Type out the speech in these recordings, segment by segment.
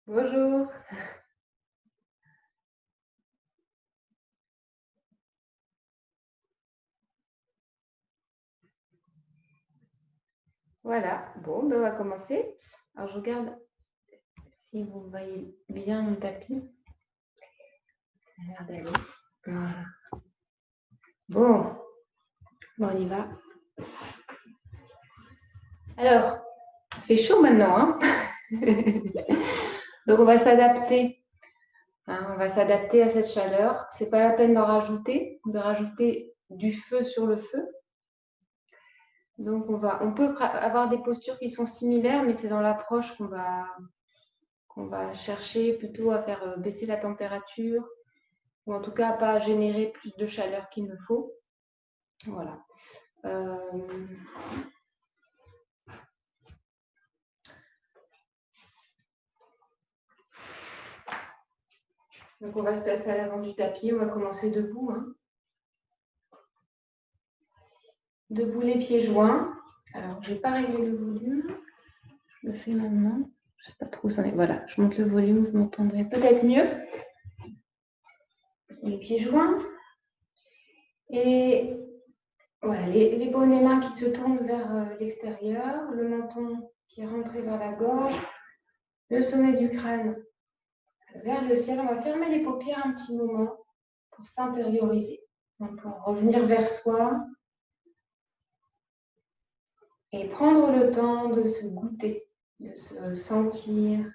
Bonjour. Voilà, bon, ben, on va commencer. Alors, je regarde si vous voyez bien mon tapis. Ça a l'air d'aller. Voilà. Bon, on y va. Alors, il fait chaud maintenant, hein. Donc, on va s'adapter. On va s'adapter à cette chaleur. C'est pas la peine d'en rajouter, de rajouter du feu sur le feu. Donc, on peut avoir des postures qui sont similaires, mais c'est dans l'approche qu'on va chercher plutôt à faire baisser la température, ou en tout cas pas générer plus de chaleur qu'il ne faut. Voilà. Donc on va se placer à l'avant du tapis, on va commencer debout. Debout, les pieds joints. Alors je n'ai pas réglé le volume, je le fais maintenant. Je ne sais pas trop où ça est. Voilà, je monte le volume, vous m'entendrez peut-être mieux. Les pieds joints. Et voilà, les paumes des mains qui se tournent vers l'extérieur, le menton qui est rentré vers la gorge, le sommet du crâne vers le ciel. On va fermer les paupières un petit moment pour s'intérioriser, pour revenir vers soi et prendre le temps de se goûter, de se sentir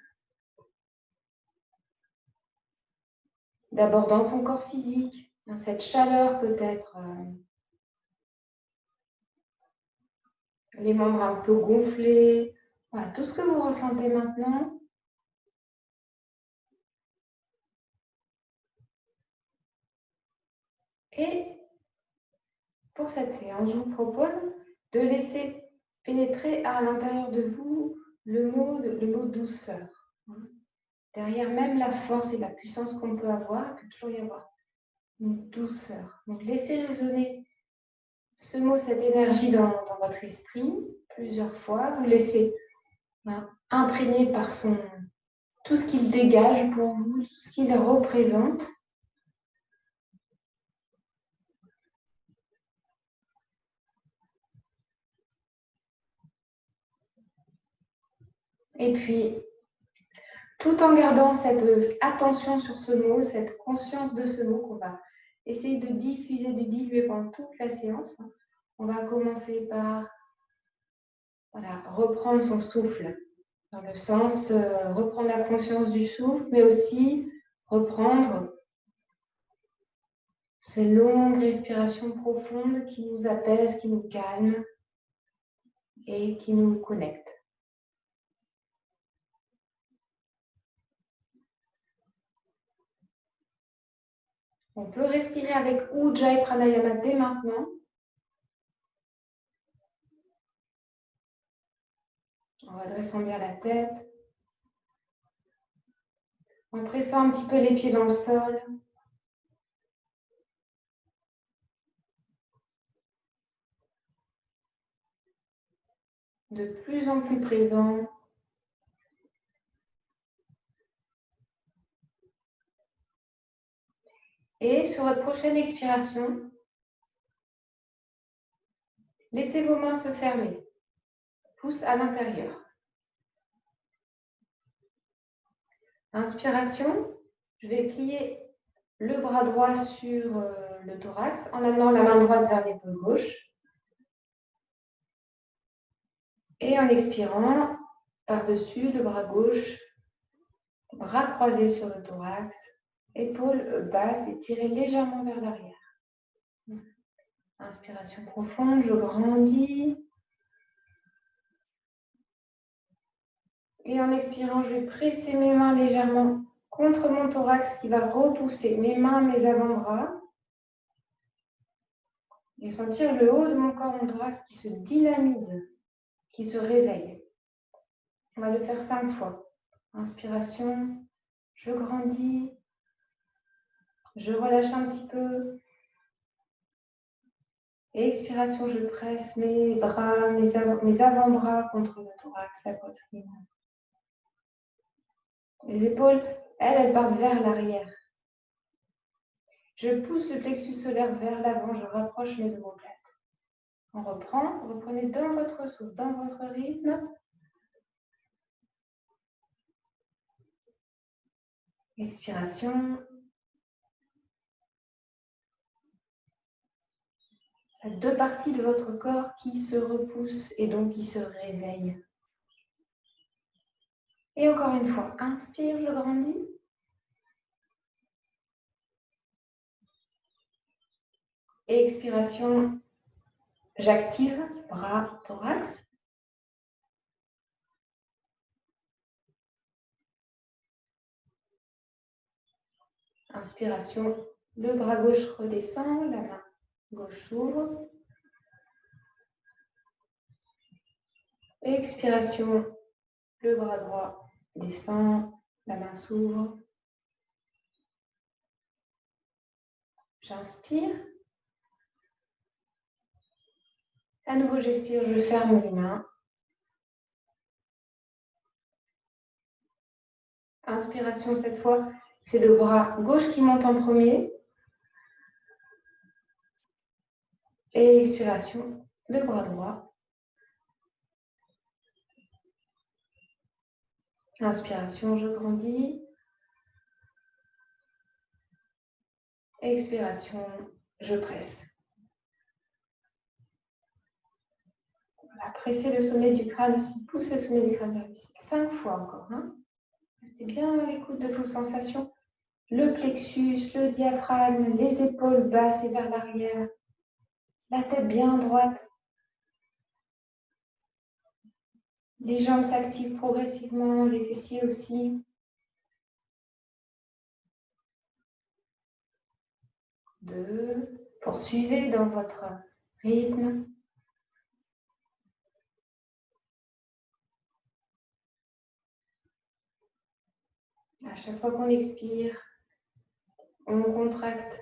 d'abord dans son corps physique, dans cette chaleur peut-être, les membres un peu gonflés, voilà, tout ce que vous ressentez maintenant. Et pour cette séance, je vous propose de laisser pénétrer à l'intérieur de vous le mot douceur. Derrière même la force et la puissance qu'on peut avoir, il peut toujours y avoir une douceur. Donc laissez résonner ce mot, cette énergie dans votre esprit plusieurs fois. Vous laissez imprégner par tout ce qu'il dégage pour vous, tout ce qu'il représente. Et puis, tout en gardant cette attention sur ce mot, cette conscience de ce mot qu'on va essayer de diffuser, de diluer pendant toute la séance, on va commencer par reprendre son souffle, dans le sens reprendre la conscience du souffle, mais aussi reprendre ces longues respirations profondes qui nous apaisent, qui nous calment et qui nous connectent. On peut respirer avec Ujjayi Pranayama dès maintenant. En redressant bien la tête. En pressant un petit peu les pieds dans le sol. De plus en plus présent. Et sur votre prochaine expiration, laissez vos mains se fermer. Pouce à l'intérieur. Inspiration, je vais plier le bras droit sur le thorax en amenant la main droite vers l'épaule gauche. Et en expirant, par-dessus le bras gauche, bras croisés sur le thorax, épaules basses et tirées légèrement vers l'arrière. Inspiration profonde, je grandis. Et en expirant, je vais presser mes mains légèrement contre mon thorax qui va repousser mes mains, mes avant-bras. Et sentir le haut de mon corps, mon thorax qui se dynamise, qui se réveille. On va le faire 5 fois. Inspiration, je grandis. Je relâche un petit peu. Et expiration, je presse mes bras, mes avant-bras contre le thorax, la poitrine. Les épaules, elles partent vers l'arrière. Je pousse le plexus solaire vers l'avant, je rapproche mes omoplates. On reprend, reprenez dans votre souffle, dans votre rythme. Expiration. Il y a deux parties de votre corps qui se repoussent et donc qui se réveillent. Et encore une fois, inspire, je grandis. Et expiration, j'active, bras, thorax. Inspiration, le bras gauche redescend, la main gauche s'ouvre. Expiration, le bras droit descend, la main s'ouvre. J'inspire. À nouveau, j'expire, je ferme les mains. Inspiration cette fois, c'est le bras gauche qui monte en premier. Et expiration, le bras droit. Inspiration, je grandis. Expiration, je presse. Voilà, pressez le sommet du crâne aussi, poussez le sommet du crâne vers le ciel. 5 fois encore. Hein. Restez bien à l'écoute de vos sensations. Le plexus, le diaphragme, les épaules basses et vers l'arrière. La tête bien droite. Les jambes s'activent progressivement, les fessiers aussi. 2. Poursuivez dans votre rythme. À chaque fois qu'on expire, on contracte.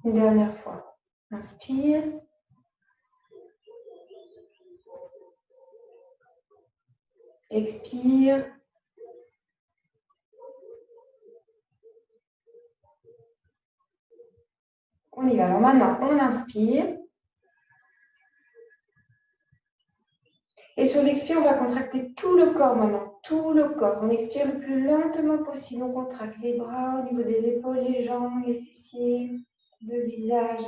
Une dernière fois. Inspire. Expire. On y va. Alors maintenant, on inspire. Et sur l'expire, on va contracter tout le corps maintenant. Tout le corps. On expire le plus lentement possible. On contracte les bras au niveau des épaules, les jambes, les fessiers, le visage.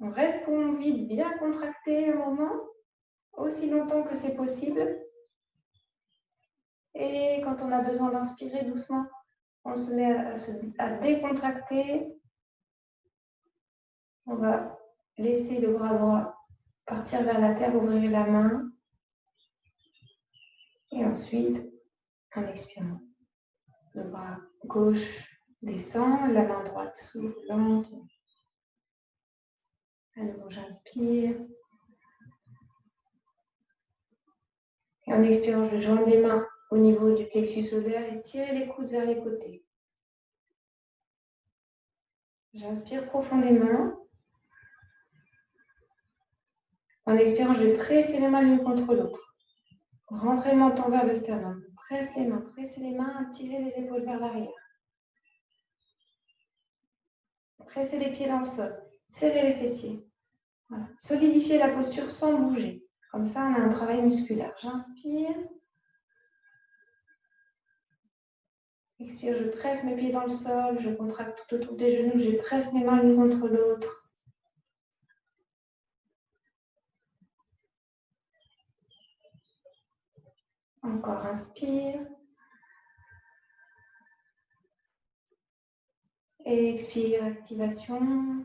On reste vide bien contracté un moment, aussi longtemps que c'est possible. Et quand on a besoin d'inspirer doucement, on se met à décontracter. On va laisser le bras droit partir vers la terre, ouvrir la main. Et ensuite, en expirant, le bras gauche descend, la main droite s'ouvre lentement. À nouveau, j'inspire. Et en expirant, je joins les mains au niveau du plexus solaire et tirer les coudes vers les côtés. J'inspire profondément. En expirant, je vais presser les mains l'une contre l'autre. Rentrez le menton vers le sternum. Pressez les mains, tirez les épaules vers l'arrière. Pressez les pieds dans le sol. Serrez les fessiers. Voilà. Solidifiez la posture sans bouger. Comme ça, on a un travail musculaire. J'inspire. Expire, je presse mes pieds dans le sol. Je contracte tout autour des genoux. Je presse mes mains l'une contre l'autre. Encore, inspire. Et expire, activation.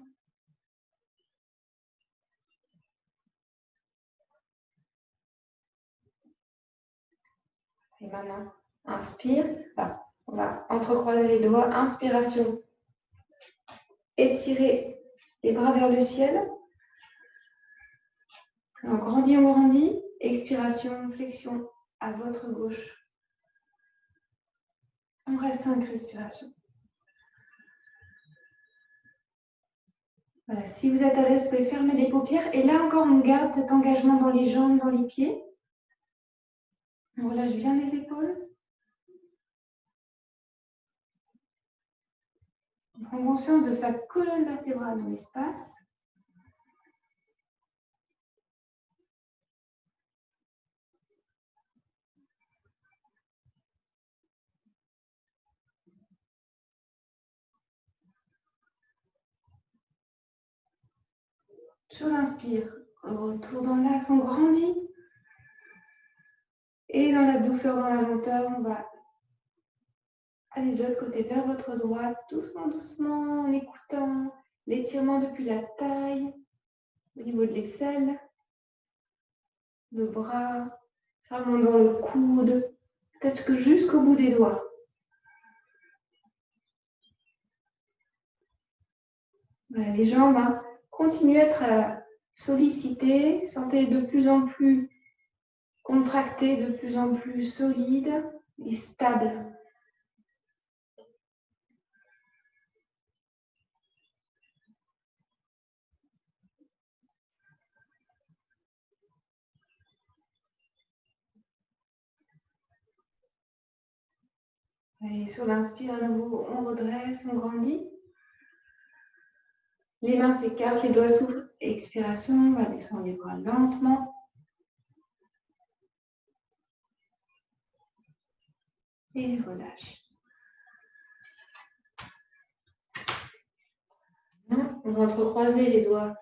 Et maintenant, inspire. Là, on va entrecroiser les doigts. Inspiration. Étirez les bras vers le ciel. On grandit. Expiration, flexion à votre gauche. On reste 5 respirations. Voilà. Si vous êtes à l'aise, vous pouvez fermer les paupières. Et là encore, on garde cet engagement dans les jambes, dans les pieds. On relâche bien les épaules. On prend conscience de sa colonne vertébrale dans l'espace. Sur l'inspire, retour dans l'axe, on grandit. Et dans la douceur, dans la lenteur, on va aller de l'autre côté vers votre droite, doucement, doucement, en écoutant l'étirement depuis la taille, au niveau de l'aisselle, le bras, ça remonte dans le coude, peut-être que jusqu'au bout des doigts. Voilà, les jambes, hein, continuent à être sollicitées, sentez de plus en plus contractées, de plus en plus solides et stables. Et sur l'inspire, à nouveau, on redresse, on grandit. Les mains s'écartent, les doigts s'ouvrent. Expiration, on va descendre les bras lentement. Et relâche. On va entrecroiser les doigts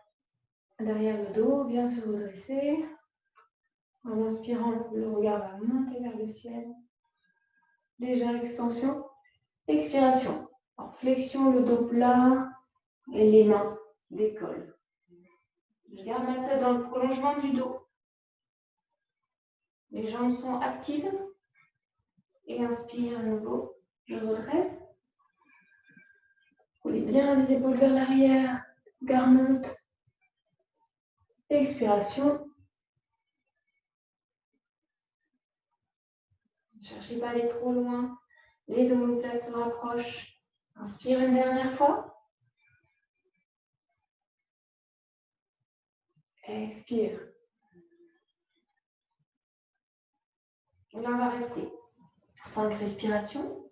derrière le dos, bien se redresser. En inspirant, le regard va monter vers le ciel. Légère extension. Expiration. En flexion, le dos plat et les mains décollent. Je garde ma tête dans le prolongement du dos. Les jambes sont actives. Et inspire à nouveau. Je redresse. Roulez bien les épaules vers l'arrière. Regard monte. Expiration. Ne cherchez pas à aller trop loin. Les omoplates se rapprochent. Inspire une dernière fois. Expire. Et là, on va rester 5 respirations.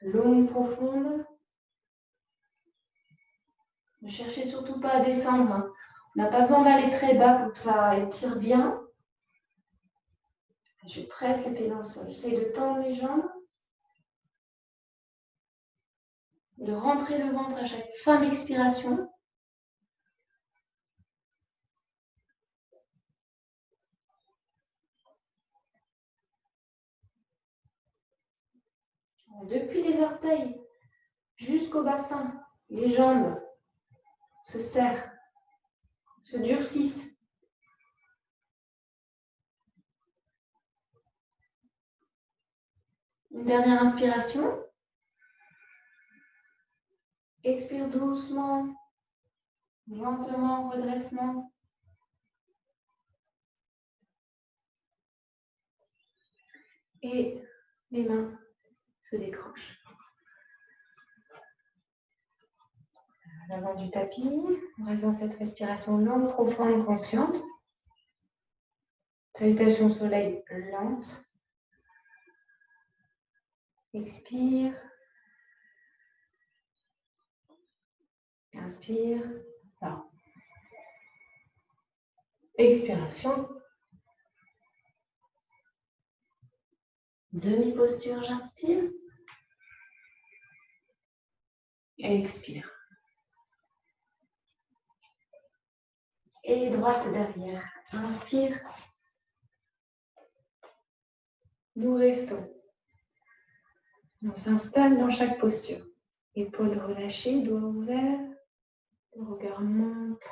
Longue, profonde. Ne cherchez surtout pas à descendre. Hein. On n'a pas besoin d'aller très bas pour que ça étire bien. Je presse les pieds dans le sol. J'essaie de tendre les jambes. De rentrer le ventre à chaque fin d'expiration. Depuis les orteils jusqu'au bassin, les jambes se serrent, se durcissent. Une dernière inspiration. Expire doucement, lentement, redressement. Et les mains se décrochent. À l'avant du tapis, on reste dans cette respiration longue, profonde, consciente. Salutation au soleil lente. Expire. Inspire. Là. Expiration. Demi-posture, j'inspire. Et expire. Et droite derrière. Inspire. Nous restons. On s'installe dans chaque posture. Épaules relâchées, doigts ouverts. Le regard monte.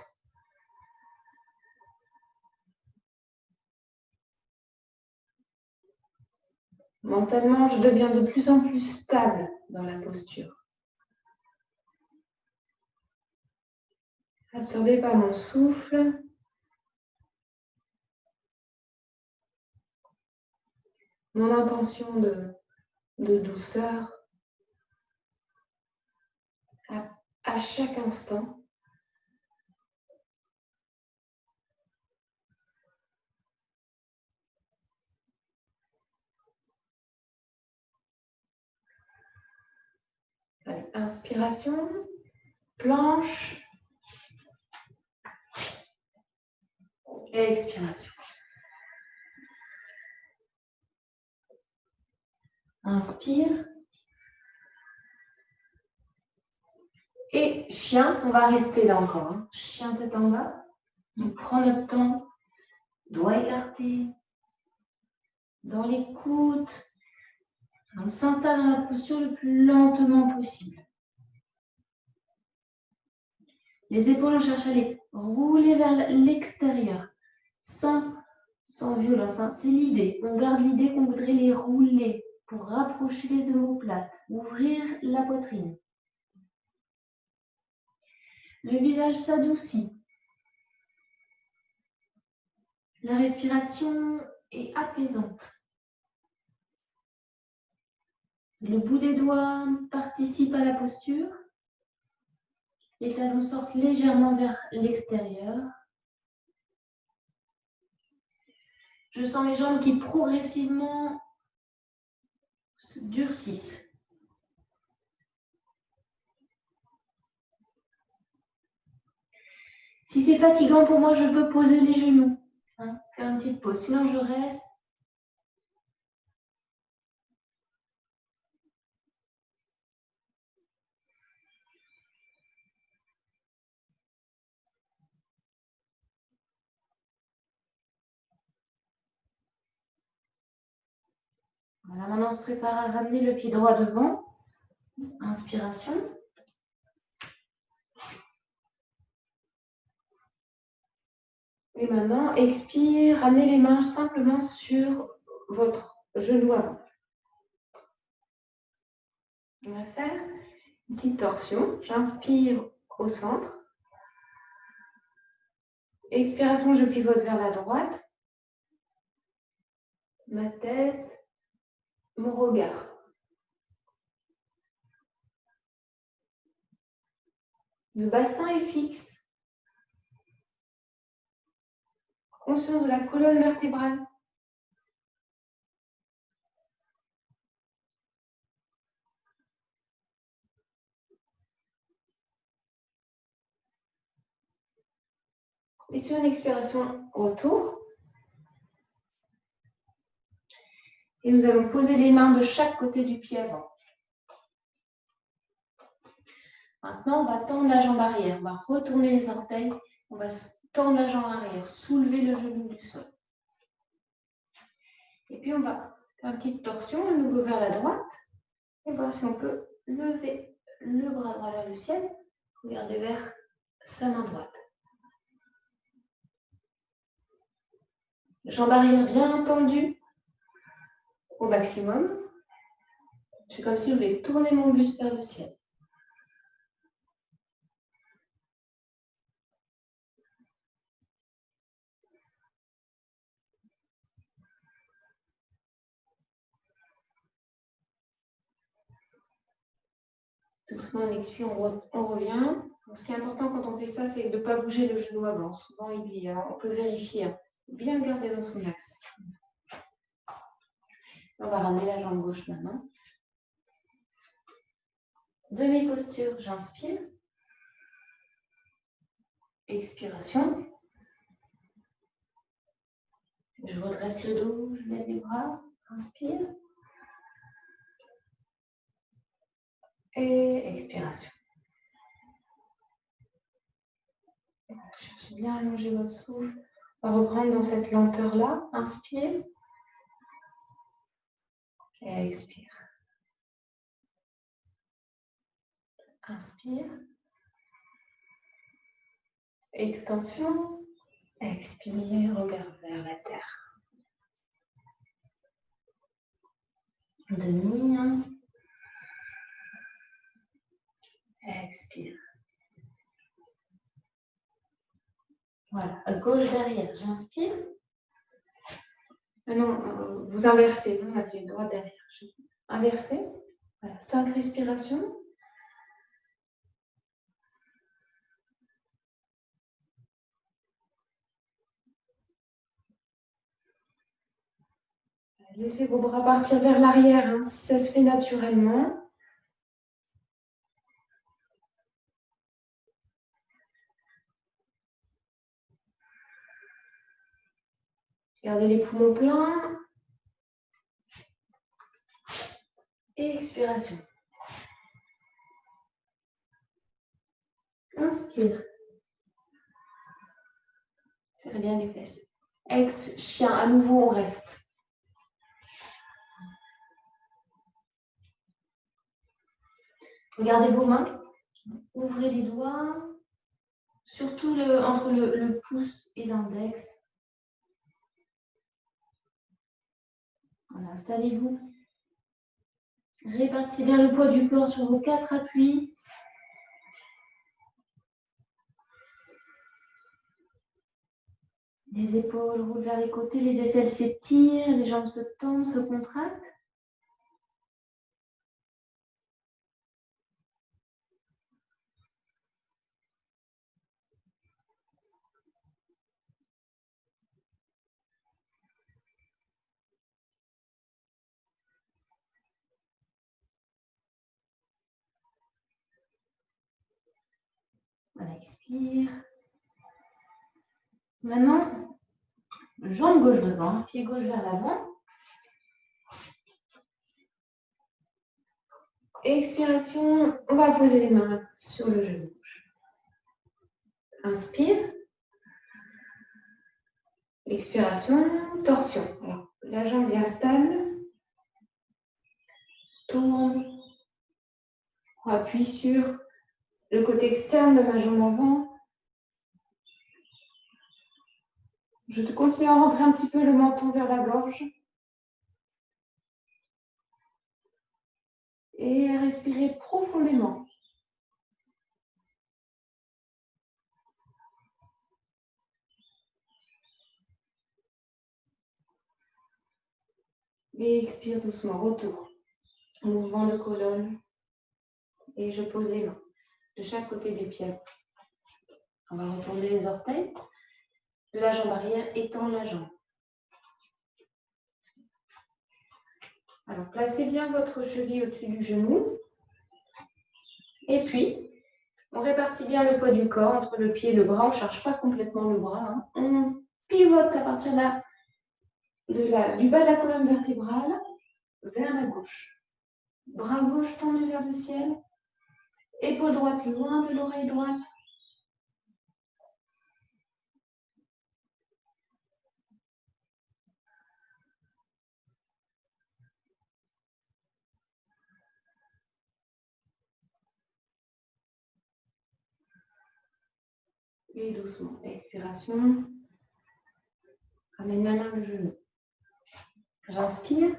Mentalement, je deviens de plus en plus stable dans la posture. Absorbé par mon souffle. Mon intention de douceur. À chaque instant. Inspiration. Planche. Et expiration. Inspire. Et chien, on va rester là encore. Hein. Chien tête en bas. On prend notre temps. Doigts écartés. Dans les coudes. On s'installe dans la posture le plus lentement possible. Les épaules, on cherche à les rouler vers l'extérieur. Sans violence. Hein. C'est l'idée. On garde l'idée qu'on voudrait les rouler pour rapprocher les omoplates. Ouvrir la poitrine. Le visage s'adoucit. La respiration est apaisante. Le bout des doigts participe à la posture. Les talons sortent légèrement vers l'extérieur. Je sens mes jambes qui progressivement se durcissent. Si c'est fatigant pour moi, je peux poser les genoux. Hein, faire une petite pause. Sinon, je reste. Voilà, maintenant on se prépare à ramener le pied droit devant. Inspiration. Et maintenant, expire, ramenez les mains simplement sur votre genou avant. On va faire une petite torsion. J'inspire au centre. Expiration, je pivote vers la droite. Ma tête, mon regard. Le bassin est fixe. Conscience de la colonne vertébrale. Et sur une expiration, retour. Et nous allons poser les mains de chaque côté du pied avant. Maintenant, on va tendre la jambe arrière. On va retourner les orteils. On va tendre la jambe arrière. Soulever le genou du sol. Et puis, on va faire une petite torsion, à nouveau vers la droite. Et voir si on peut lever le bras droit vers le ciel. Regardez vers sa main droite. Jambe arrière bien tendue au maximum. C'est comme si je voulais tourner mon buste vers le ciel. Doucement, on expire, on revient. Donc, ce qui est important quand on fait ça, c'est de ne pas bouger le genou avant. Souvent, on peut vérifier. Hein. Bien garder dans son axe. On va ramener la jambe gauche maintenant. Demi-posture, j'inspire. Expiration. Je redresse le dos, je lève les bras. Inspire. Et expiration. Cherchez bien à allonger votre souffle. On va reprendre dans cette lenteur-là. Inspire. Et expire. Inspire. Extension. Expire. Regard vers la terre. Demi. Inspire. Expire. Voilà. À gauche derrière. J'inspire. Maintenant, vous inversez. Nous, on a fait droit derrière. Inversez. Voilà. 5 respirations. Laissez vos bras partir vers l'arrière, hein, si ça se fait naturellement. Gardez les poumons pleins. Et expiration. Inspire. Serrez bien les fesses. Ex, chien. À nouveau, on reste. Regardez vos mains. Ouvrez les doigts. Surtout entre le pouce et l'index. Voilà, installez-vous. Répartissez bien le poids du corps sur vos 4 appuis. Les épaules roulent vers les côtés, les aisselles s'étirent, les jambes se tendent, se contractent. Voilà, expire. Maintenant, jambe gauche devant, pied gauche vers l'avant. Expiration, on va poser les mains sur le genou gauche. Inspire. Expiration, torsion. Alors, la jambe bien stable. Tourne. On appuie sur le côté externe de ma jambe avant. Je continue à rentrer un petit peu le menton vers la gorge. Et respirez profondément. Et expire doucement, retour. Mouvement de colonne. Et je pose les mains de chaque côté du pied. On va retourner les orteils de la jambe arrière, étendre la jambe. Alors, placez bien votre cheville au-dessus du genou. Et puis, on répartit bien le poids du corps entre le pied et le bras. On ne charge pas complètement le bras. Hein. On pivote à partir du bas de la colonne vertébrale vers la gauche. Bras gauche tendu vers le ciel. Épaule droite loin de l'oreille droite. Et doucement, expiration. Ramène la main le genou. J'inspire.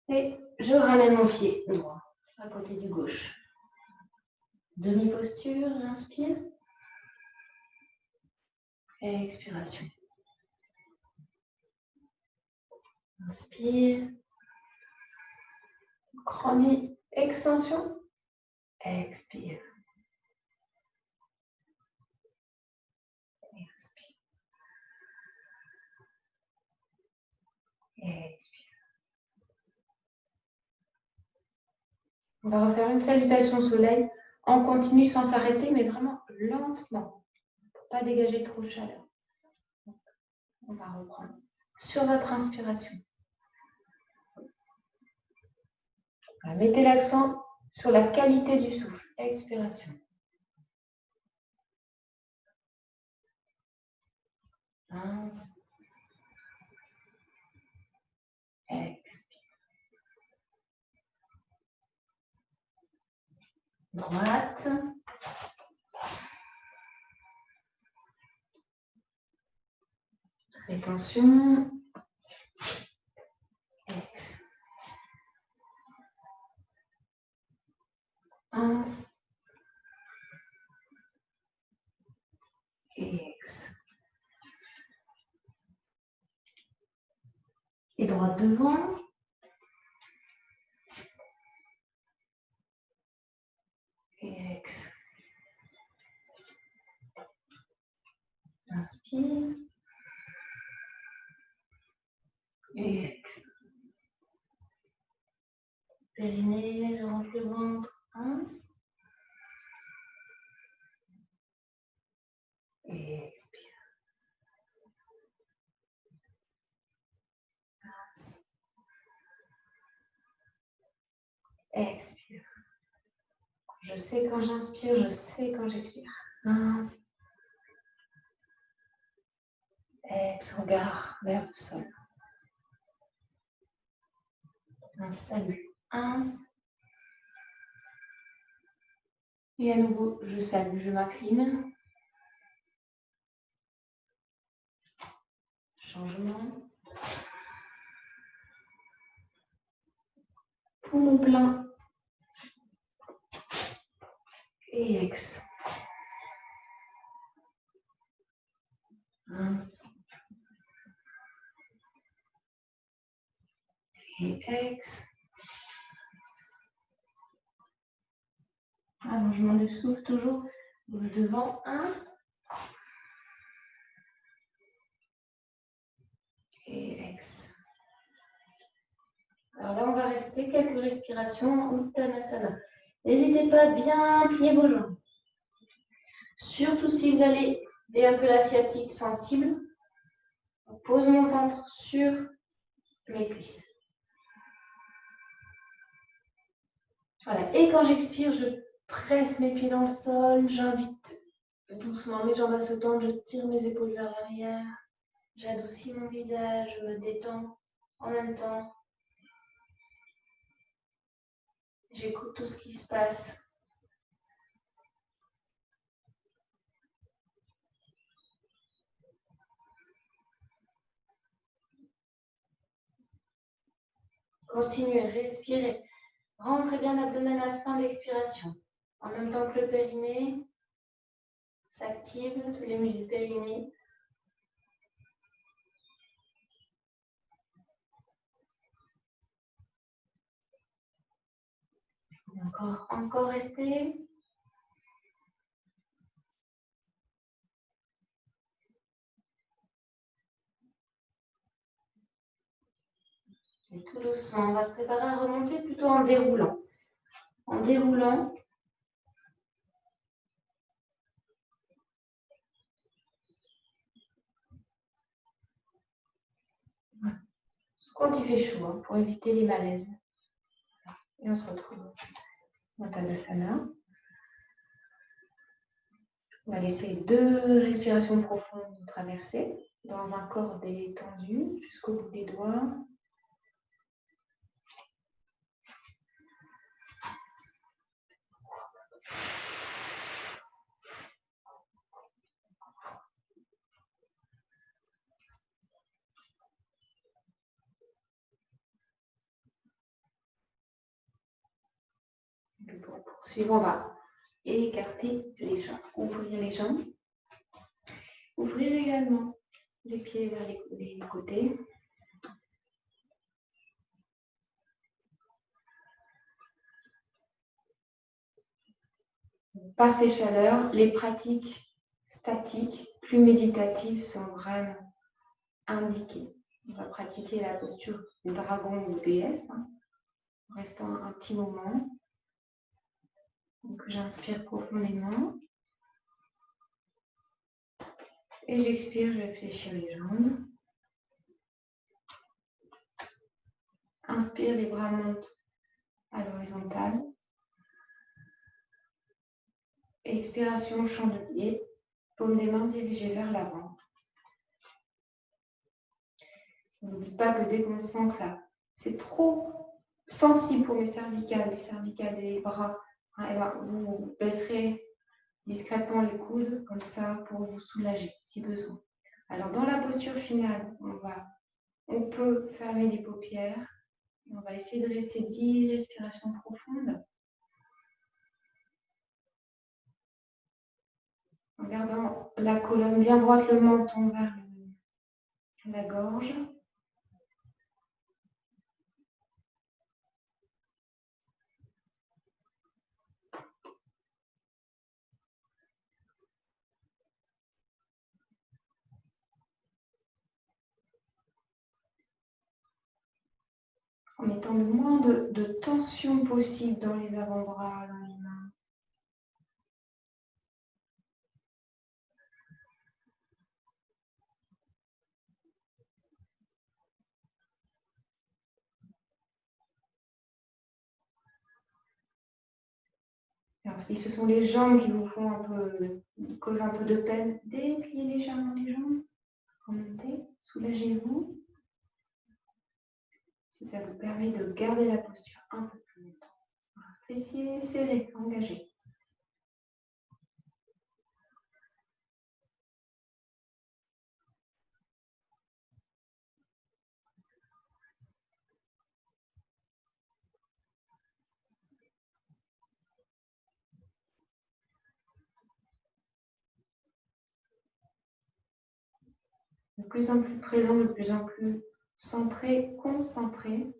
Et je ramène mon pied droit à côté du gauche. Demi-posture, j'inspire. Et expiration. Inspire. Grandis. Extension. Expire. Inspire. Expire. On va refaire une salutation au soleil. On continue sans s'arrêter, mais vraiment lentement. Pour ne pas dégager trop de chaleur. On va reprendre sur votre inspiration. Mettez l'accent sur la qualité du souffle. Expiration. Inspire. Expire. Droite. Rétention. Ex. Ins. Ex. Et droite devant. Ex. Inspire. Ex. Périnée, je rentre le ventre. Ins. Et expire. Expire. Je sais quand j'inspire, je sais quand j'expire. Inspire. Ex, regard vers le sol. Un salut. Inspire. Et à nouveau, je salue, je m'incline. Changement. Poumon plein. Et ex. Inspire. Et ex. Allongement du souffle toujours. Bouge devant. Inspire. Et ex. Alors là, on va rester quelques respirations en Uttanasana. N'hésitez pas à bien plier vos jambes. Surtout si vous avez un peu la sciatique sensible. Je pose mon ventre sur mes cuisses. Voilà. Et quand j'expire, je presse mes pieds dans le sol. J'invite doucement mes jambes à se tendre. Je tire mes épaules vers l'arrière. J'adoucis mon visage. Je me détends en même temps. J'écoute tout ce qui se passe. Continuez, respirez. Rentrez bien l'abdomen à la fin de l'expiration. En même temps que le périnée s'active, tous les muscles du périnée. Encore rester. Et tout doucement, on va se préparer à remonter plutôt en déroulant. En déroulant. Quand il fait chaud, pour éviter les malaises. Et on se retrouve dans Tadasana. On va laisser 2 respirations profondes traverser dans un corps détendu jusqu'au bout des doigts. Et pour poursuivre, on va écarter les jambes, ouvrir les jambes. Ouvrir également les pieds vers les côtés. Par ces chaleurs, les pratiques statiques, plus méditatives, sont vraiment indiquées. On va pratiquer la posture du dragon ou déesse, en restant un petit moment. Donc j'inspire profondément. Et j'expire, je vais fléchir les jambes. Inspire, les bras montent à l'horizontale. Expiration, champ de pied. Paume des mains dirigées vers l'avant. N'oublie pas que dès qu'on sent que ça, c'est trop sensible pour mes cervicales, les cervicales et les bras, et ben, vous baisserez discrètement les coudes, comme ça, pour vous soulager, si besoin. Alors, dans la posture finale, on peut fermer les paupières. On va essayer de rester 10 respirations profondes. En gardant la colonne bien droite, le menton vers la gorge. En mettant le moins de tension possible dans les avant-bras, dans les mains. Alors, si ce sont les jambes qui vous font causent un peu de peine, dépliez légèrement les jambes, remontez, soulagez-vous. Si ça vous permet de garder la posture un peu plus longtemps. Fessiers serrés, engagés. De plus en plus présent, de plus en plus centré, concentré.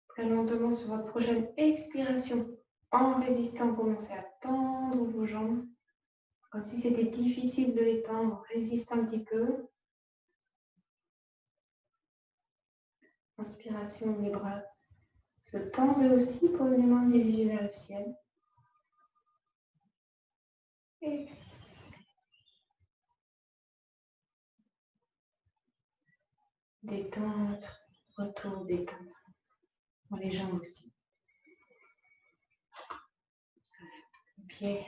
Très lentement sur votre prochaine expiration. En résistant, commencez à tendre vos jambes. Comme si c'était difficile de les tendre. Résistez un petit peu. Inspiration, les bras se tendent aussi profondément dirigés vers le ciel. Expire. Détente, retour, détente. Pour les jambes aussi. Les pieds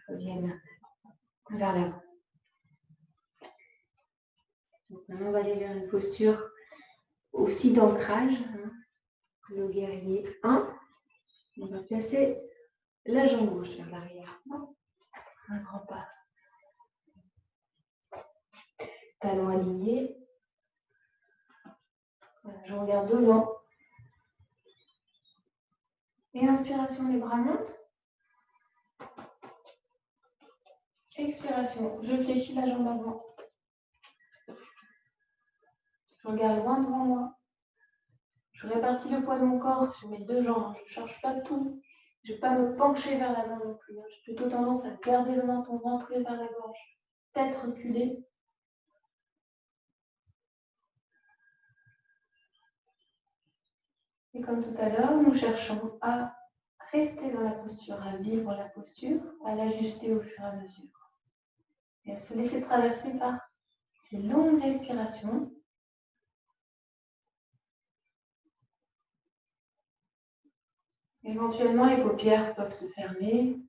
reviennent vers l'avant. Donc maintenant, on va aller vers une posture aussi d'ancrage. Le guerrier 1. On va placer la jambe gauche vers l'arrière. Un grand pas. Talons alignés. Voilà, je regarde devant. Et inspiration, les bras montent. Expiration, je fléchis la jambe avant. Je regarde loin devant moi. Je répartis le poids de mon corps sur mes deux jambes. Je ne cherche pas tout. Je ne vais pas me pencher vers l'avant non plus. J'ai plutôt tendance à garder le menton rentré vers la gorge. Tête reculée. Et comme tout à l'heure, nous cherchons à rester dans la posture, à vivre la posture, à l'ajuster au fur et à mesure. Et à se laisser traverser par ces longues respirations. Éventuellement, les paupières peuvent se fermer.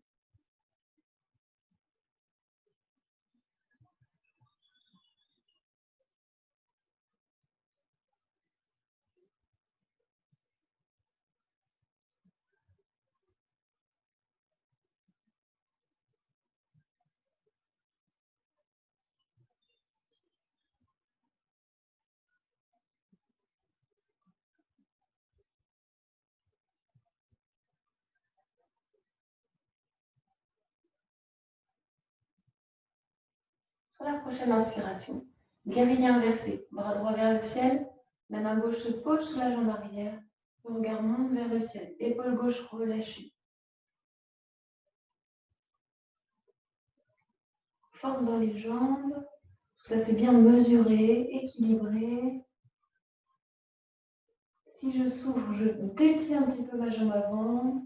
Sur la prochaine inspiration, guerrier inversé, bras droit vers le ciel, la main gauche se pose sur la jambe arrière, le regard monte vers le ciel, épaule gauche relâchée. Force dans les jambes, tout ça c'est bien mesuré, équilibré. Si je souffre, je déplie un petit peu ma jambe avant.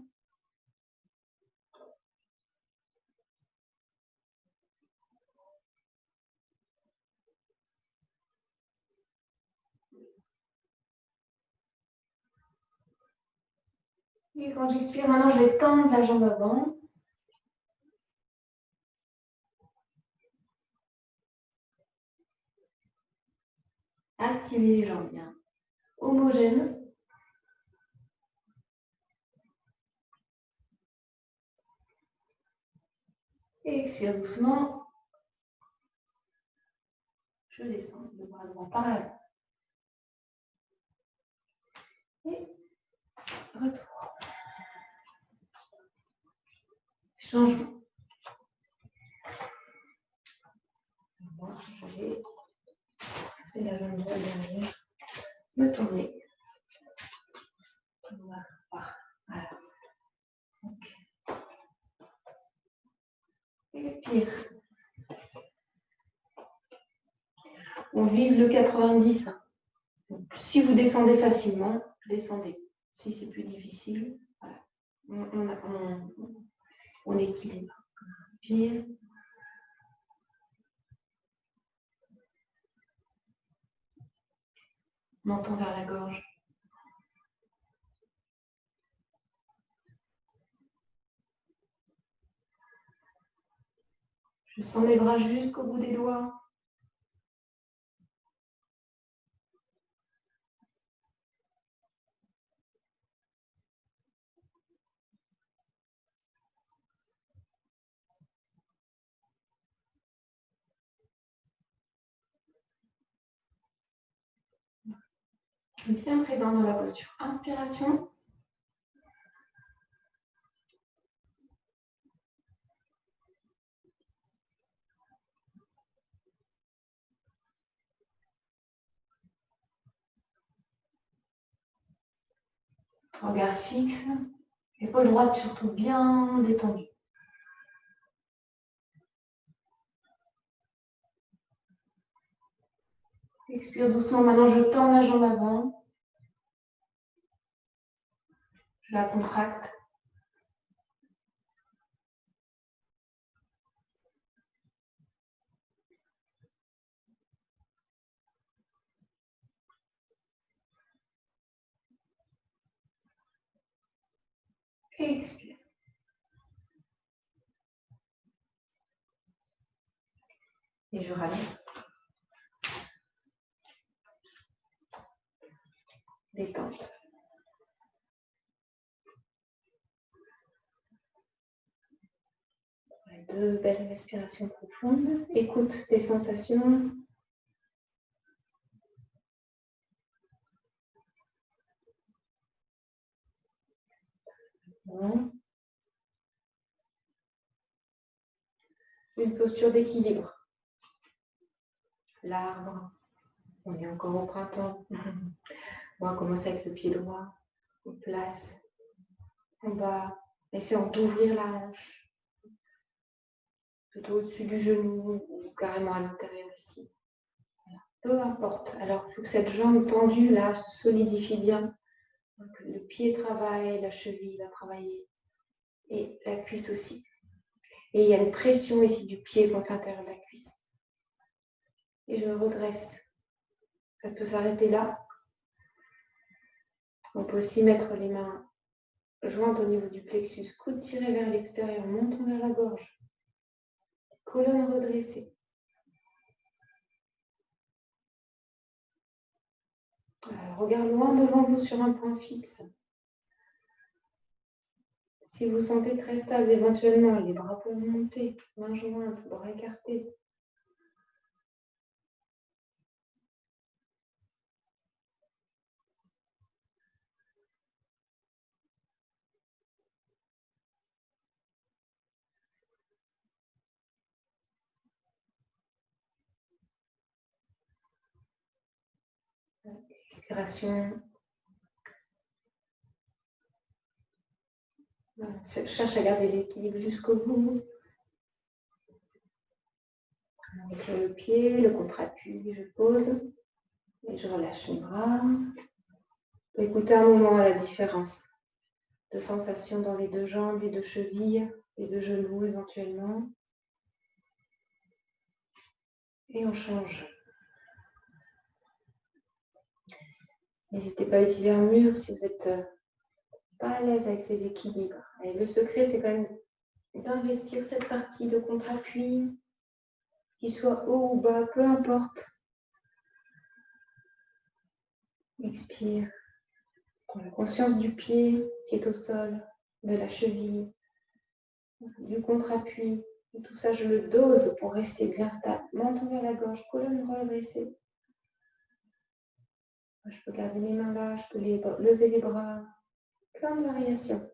Et quand j'expire, maintenant je vais tendre la jambe avant. Activer les jambes bien. Homogène. Et expire doucement. Je descends le bras droit par là. Et retour. Changement. Moi, je vais passer la jambe droite derrière. Me tourner. Voilà. Okay. Expire. On vise le 90. Donc, si vous descendez facilement, descendez. Si c'est plus difficile, voilà. On équilibre. Inspire. Menton vers la gorge. Je sens mes bras jusqu'au bout des doigts. Bien présent dans la posture. Inspiration. Regard fixe. Épaule droite surtout bien détendue. Expire doucement. Maintenant, je tends la jambe avant. Je la contracte. Expire. Et je ramène. Détente. Deux belles respirations profondes. Écoute tes sensations. Bon. Une posture d'équilibre. L'arbre. On est encore au printemps. On va commencer avec le pied droit. On place en bas. Essayons d'ouvrir la hanche. Plutôt au-dessus du genou ou carrément à l'intérieur ici. Voilà. Peu importe. Alors, il faut que cette jambe tendue là se solidifie bien. Donc, le pied travaille, la cheville va travailler et la cuisse aussi. Et il y a une pression ici du pied contre l'intérieur de la cuisse. Et je me redresse. Ça peut s'arrêter là. On peut aussi mettre les mains jointes au niveau du plexus, coude tiré vers l'extérieur, menton vers la gorge. Colonne redressée. Alors, regard loin devant vous sur un point fixe. Si vous sentez très stable, éventuellement, les bras peuvent monter, mains jointes, bras écartés. Expiration. Je cherche à garder l'équilibre jusqu'au bout. On retire le pied, le contre-appui, je pose et je relâche les bras. Écoutez un moment la différence de sensation dans les deux jambes, les deux chevilles, les deux genoux éventuellement. Et on change. N'hésitez pas à utiliser un mur si vous n'êtes pas à l'aise avec ces équilibres. Et le secret, c'est quand même d'investir cette partie de contre-appui, qu'il soit haut ou bas, peu importe. Expire. Prends la conscience du pied qui est au sol, de la cheville, du contre-appui. Tout ça, je le dose pour rester bien stable. Menton vers la gorge, colonne redressée. Je peux garder mes mains là, je peux lever les bras. Plein de variations.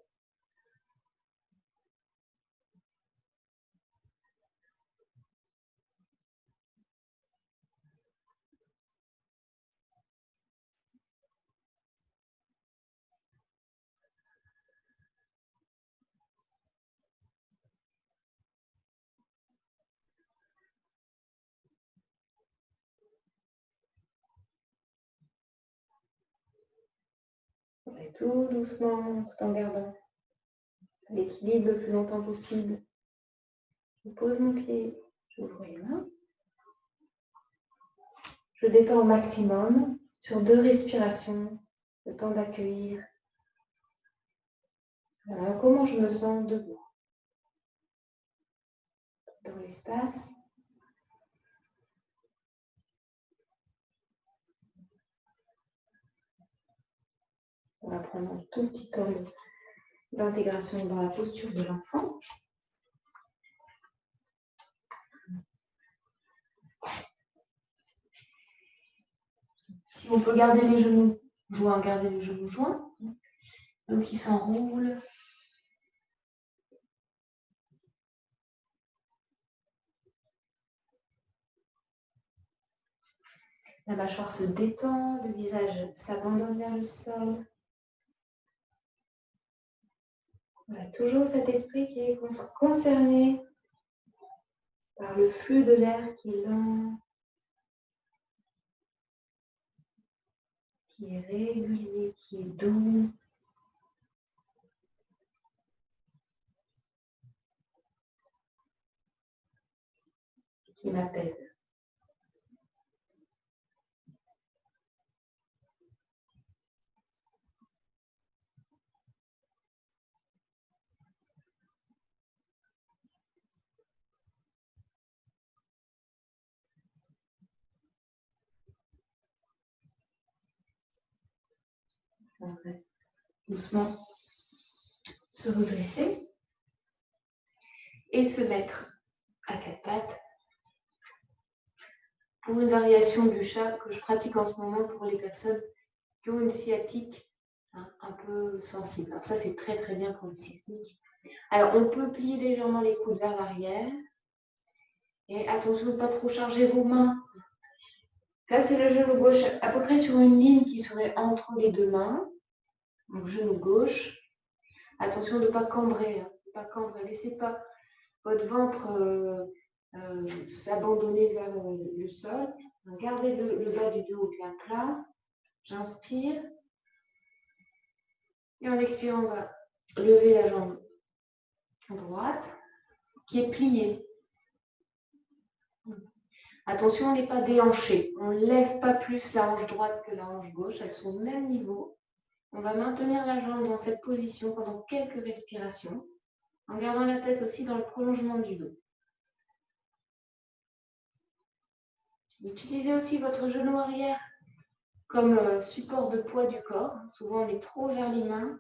Et tout doucement, tout en gardant l'équilibre le plus longtemps possible. Je pose mon pied, j'ouvre les mains. Je détends au maximum sur 2 respirations, le temps d'accueillir comment je me sens debout. Dans l'espace. On va prendre un tout petit temps d'intégration dans la posture de l'enfant. Si on peut garder les genoux joints, garder les genoux joints. Donc ils s'enroulent. La mâchoire se détend, le visage s'abandonne vers le sol. Voilà, toujours cet esprit qui est concerné par le flux de l'air qui est lent, qui est régulier, qui est doux. Qui m'apaise. On va doucement se redresser et se mettre à 4 pattes pour une variation du chat que je pratique en ce moment pour les personnes qui ont une sciatique un peu sensible. Alors ça, c'est très très bien pour les sciatiques. Alors, on peut plier légèrement les coudes vers l'arrière. Et attention de ne pas trop charger vos mains. Là, c'est le genou gauche à peu près sur une ligne qui serait entre les 2 mains. Donc, genou gauche. Attention de ne pas cambrer. Pas cambrer. Laissez pas votre ventre s'abandonner vers le sol. Gardez le bas du dos bien plat. J'inspire. Et en expirant, on va lever la jambe droite qui est pliée. Attention, on n'est pas déhanché. On ne lève pas plus la hanche droite que la hanche gauche. Elles sont au même niveau. On va maintenir la jambe dans cette position pendant quelques respirations, en gardant la tête aussi dans le prolongement du dos. Utilisez aussi votre genou arrière comme support de poids du corps. Souvent, on est trop vers les mains.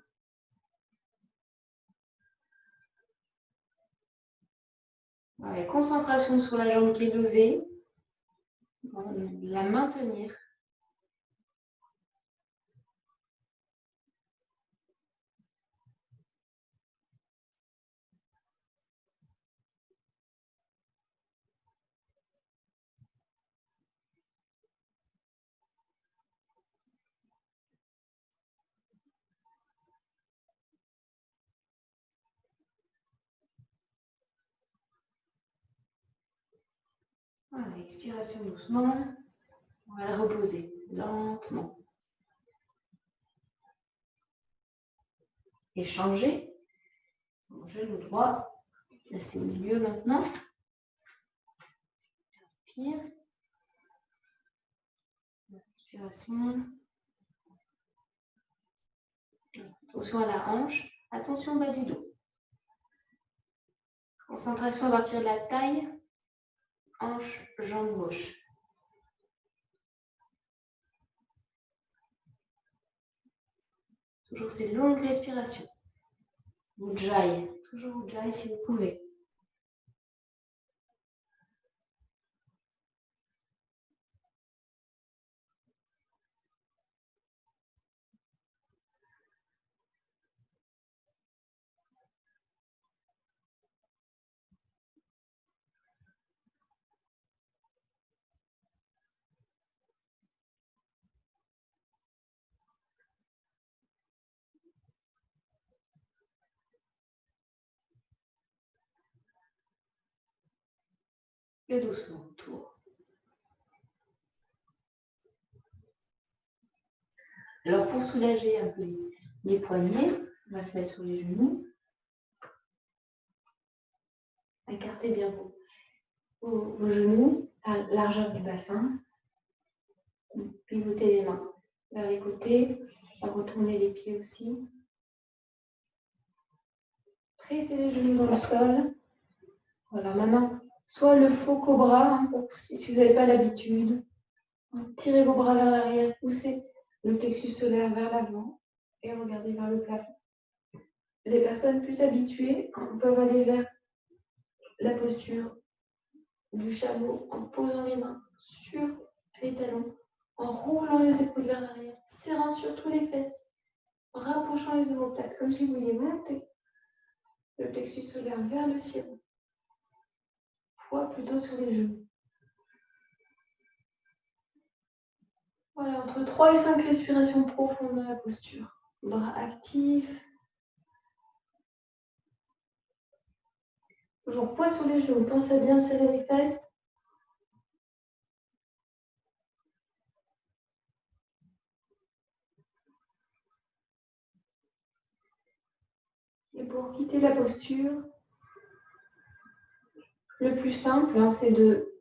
Voilà, concentration sur la jambe qui est levée. La maintenir. Voilà, expiration doucement. On va la reposer lentement. Et changer. Genou droit. Là, c'est au milieu maintenant. Inspire. Inspiration. Attention à la hanche. Attention au bas du dos. Concentration à partir de la taille. Hanche, jambe gauche. Toujours ces longues respirations. Ujjayi. Toujours Ujjayi si vous pouvez. Et doucement autour. Alors pour soulager un peu les poignets. On va se mettre sur les genoux. Écartez bien vos genoux à la largeur du bassin. Pivotez les mains vers les côtés. Retournez les pieds aussi. Pressez les genoux dans le sol. Voilà, maintenant, soit le faux cobra, si vous n'avez pas l'habitude. Tirez vos bras vers l'arrière, poussez le plexus solaire vers l'avant et regardez vers le plafond. Les personnes plus habituées peuvent aller vers la posture du chameau en posant les mains sur les talons, en roulant les épaules vers l'arrière, serrant surtout les fesses, en rapprochant les omoplates, comme si vous vouliez monter le plexus solaire vers le ciel, poids plutôt sur les genoux. Voilà, entre 3 et 5 respirations profondes dans la posture. Bras actifs. Toujours poids sur les genoux. Pensez à bien serrer les fesses. Et pour quitter la posture, le plus simple, c'est de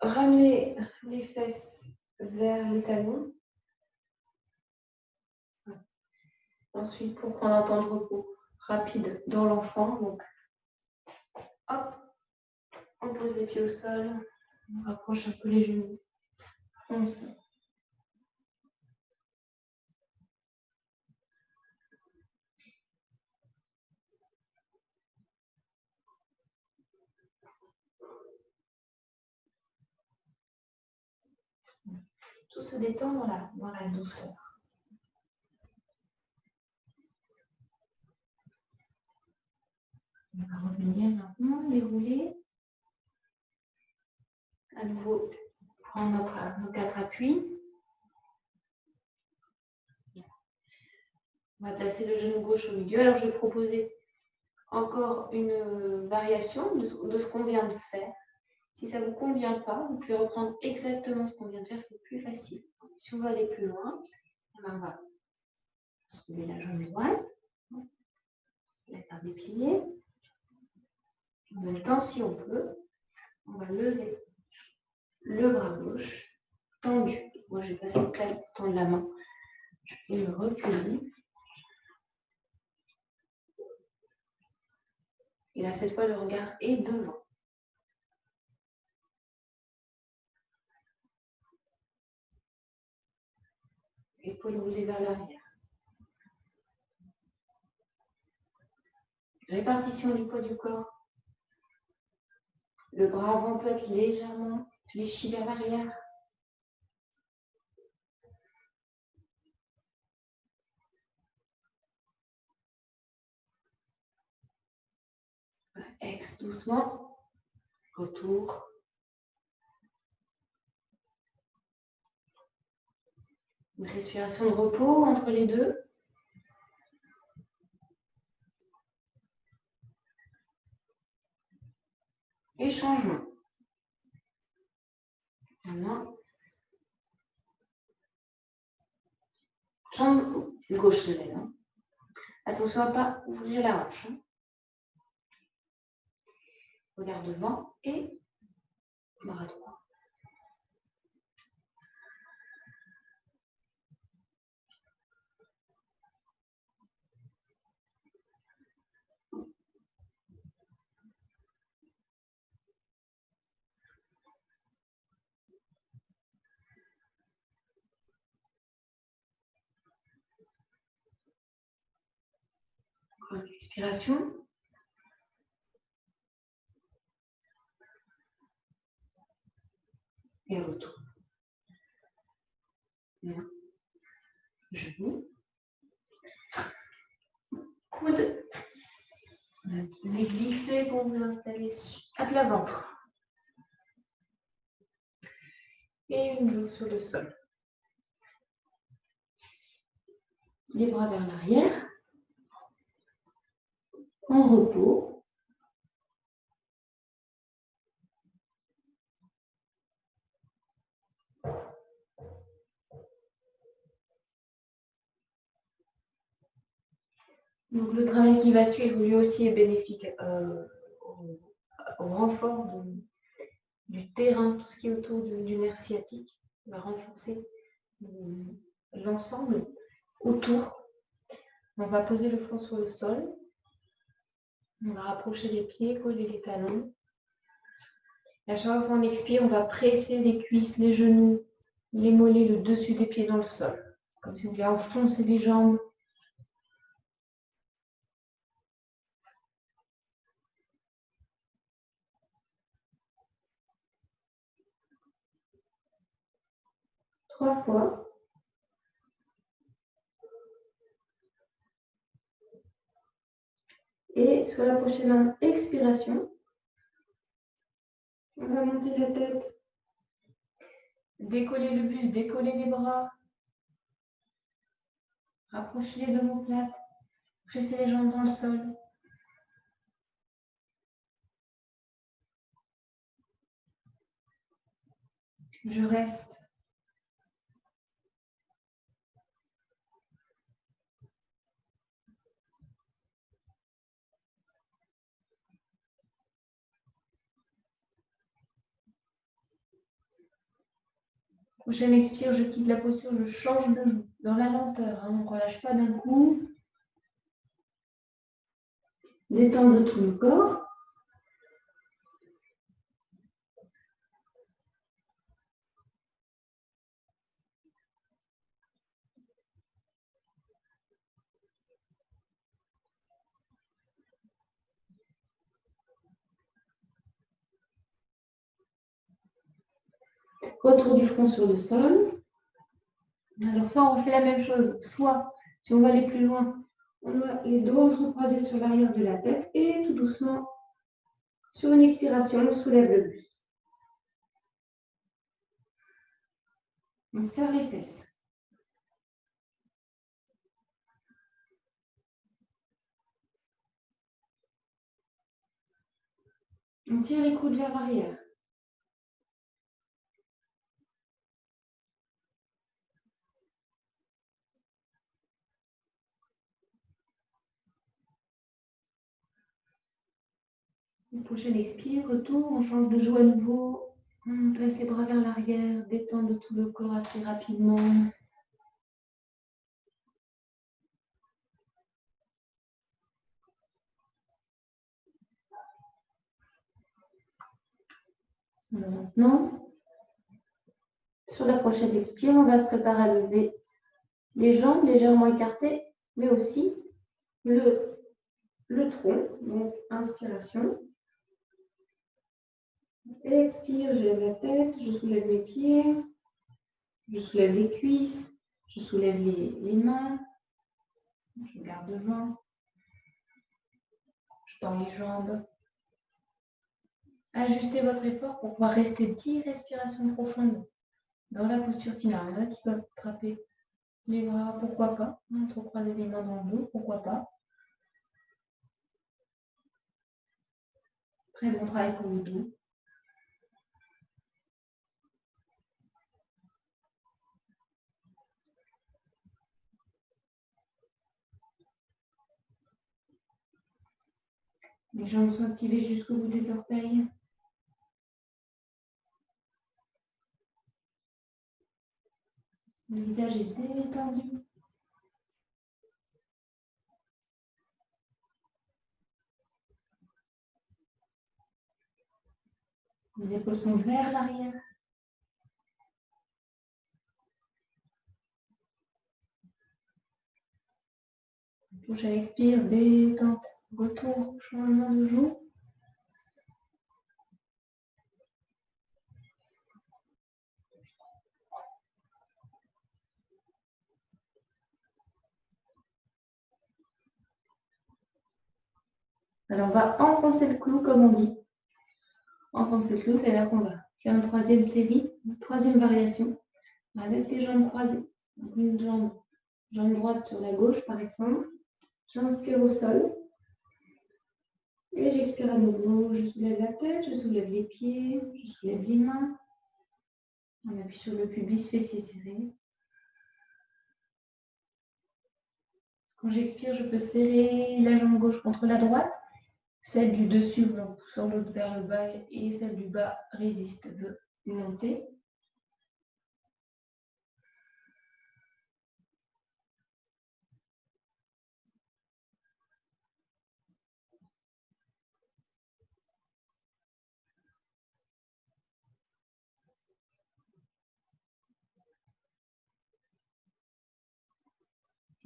ramener les fesses vers les talons. Ensuite, pour prendre un temps de repos rapide dans l'enfant, donc hop, on pose les pieds au sol, on rapproche un peu les genoux, on se... Tout se détend dans la douceur. On va revenir maintenant, dérouler. À nouveau, prendre nos 4 appuis. On va placer le genou gauche au milieu. Alors, je vais proposer encore une variation de ce qu'on vient de faire. Si ça ne vous convient pas, vous pouvez reprendre exactement ce qu'on vient de faire, c'est plus facile. Si on veut aller plus loin, on va soulever la jambe droite, la faire déplier. En même temps, si on peut, on va lever le bras gauche tendu. Moi, je vais passer de place pour tendre la main. Je vais me reculer. Et là, cette fois, le regard est devant. Épaules roulées vers l'arrière. Répartition du poids du corps. Le bras avant peut être légèrement fléchi vers l'arrière. Ex doucement. Retour. Une respiration de repos entre les deux. Et changement. Maintenant, jambe gauche se lève. Attention à ne pas ouvrir la hanche. Regard devant et bras droit. Encore une expiration. Et retour. Main, genou. Coude. Vous pouvez glisser pour vous installer à plat ventre. Et une joue sur le sol. Les bras vers l'arrière. En repos. Donc le travail qui va suivre lui aussi est bénéfique au renfort du terrain, tout ce qui est autour du nerf sciatique, va renforcer l'ensemble autour. On va poser le front sur le sol. On va rapprocher les pieds, coller les talons. Et à chaque fois qu'on expire, on va presser les cuisses, les genoux, les mollets, le dessus des pieds dans le sol. Comme si vous vouliez enfoncer les jambes. Trois fois. Et sur la prochaine expiration, on va monter la tête, décoller le buste, décoller les bras, rapprocher les omoplates, presser les jambes dans le sol. Je reste. Prochaine expire, je quitte la posture, je change de joue dans la lenteur. On ne relâche pas d'un coup. Détendre tout le corps. Retour du front sur le sol. Alors, soit on fait la même chose, soit, si on veut aller plus loin, on a les doigts entrecroisés sur l'arrière de la tête et tout doucement, sur une expiration, on soulève le buste. On serre les fesses. On tire les coudes vers l'arrière. Prochaine expire, retour, on change de joue à nouveau. On place les bras vers l'arrière, détendre tout le corps assez rapidement. Alors maintenant, sur la prochaine expire, on va se préparer à lever les jambes légèrement écartées, mais aussi le tronc. Donc, inspiration. Expire, je lève la tête, je soulève mes pieds, je soulève les cuisses, je soulève les mains, je garde devant, je tends les jambes. Ajustez votre effort pour pouvoir rester 10 respirations profondes dans la posture finale. Il y en a qui peuvent attraper les bras, pourquoi pas. Entrecroiser les mains dans le dos, pourquoi pas. Très bon travail pour le dos. Les jambes sont activées jusqu'au bout des orteils. Le visage est détendu. Les épaules sont vers l'arrière. Prochaine expire, détente. Retour, changement de joue. Alors, on va enfoncer le clou, comme on dit. Enfoncer le clou, c'est-à-dire qu'on va faire une troisième série, une troisième variation, avec les jambes croisées. Donc, une jambe droite sur la gauche, par exemple. J'inspire au sol. Et j'expire à nouveau. Je soulève la tête, je soulève les pieds, je soulève les mains. On appuie sur le pubis, fessiers serrés. Quand j'expire, je peux serrer la jambe gauche contre la droite. Celle du dessus en poussant l'autre vers le bas et celle du bas résiste, veut monter.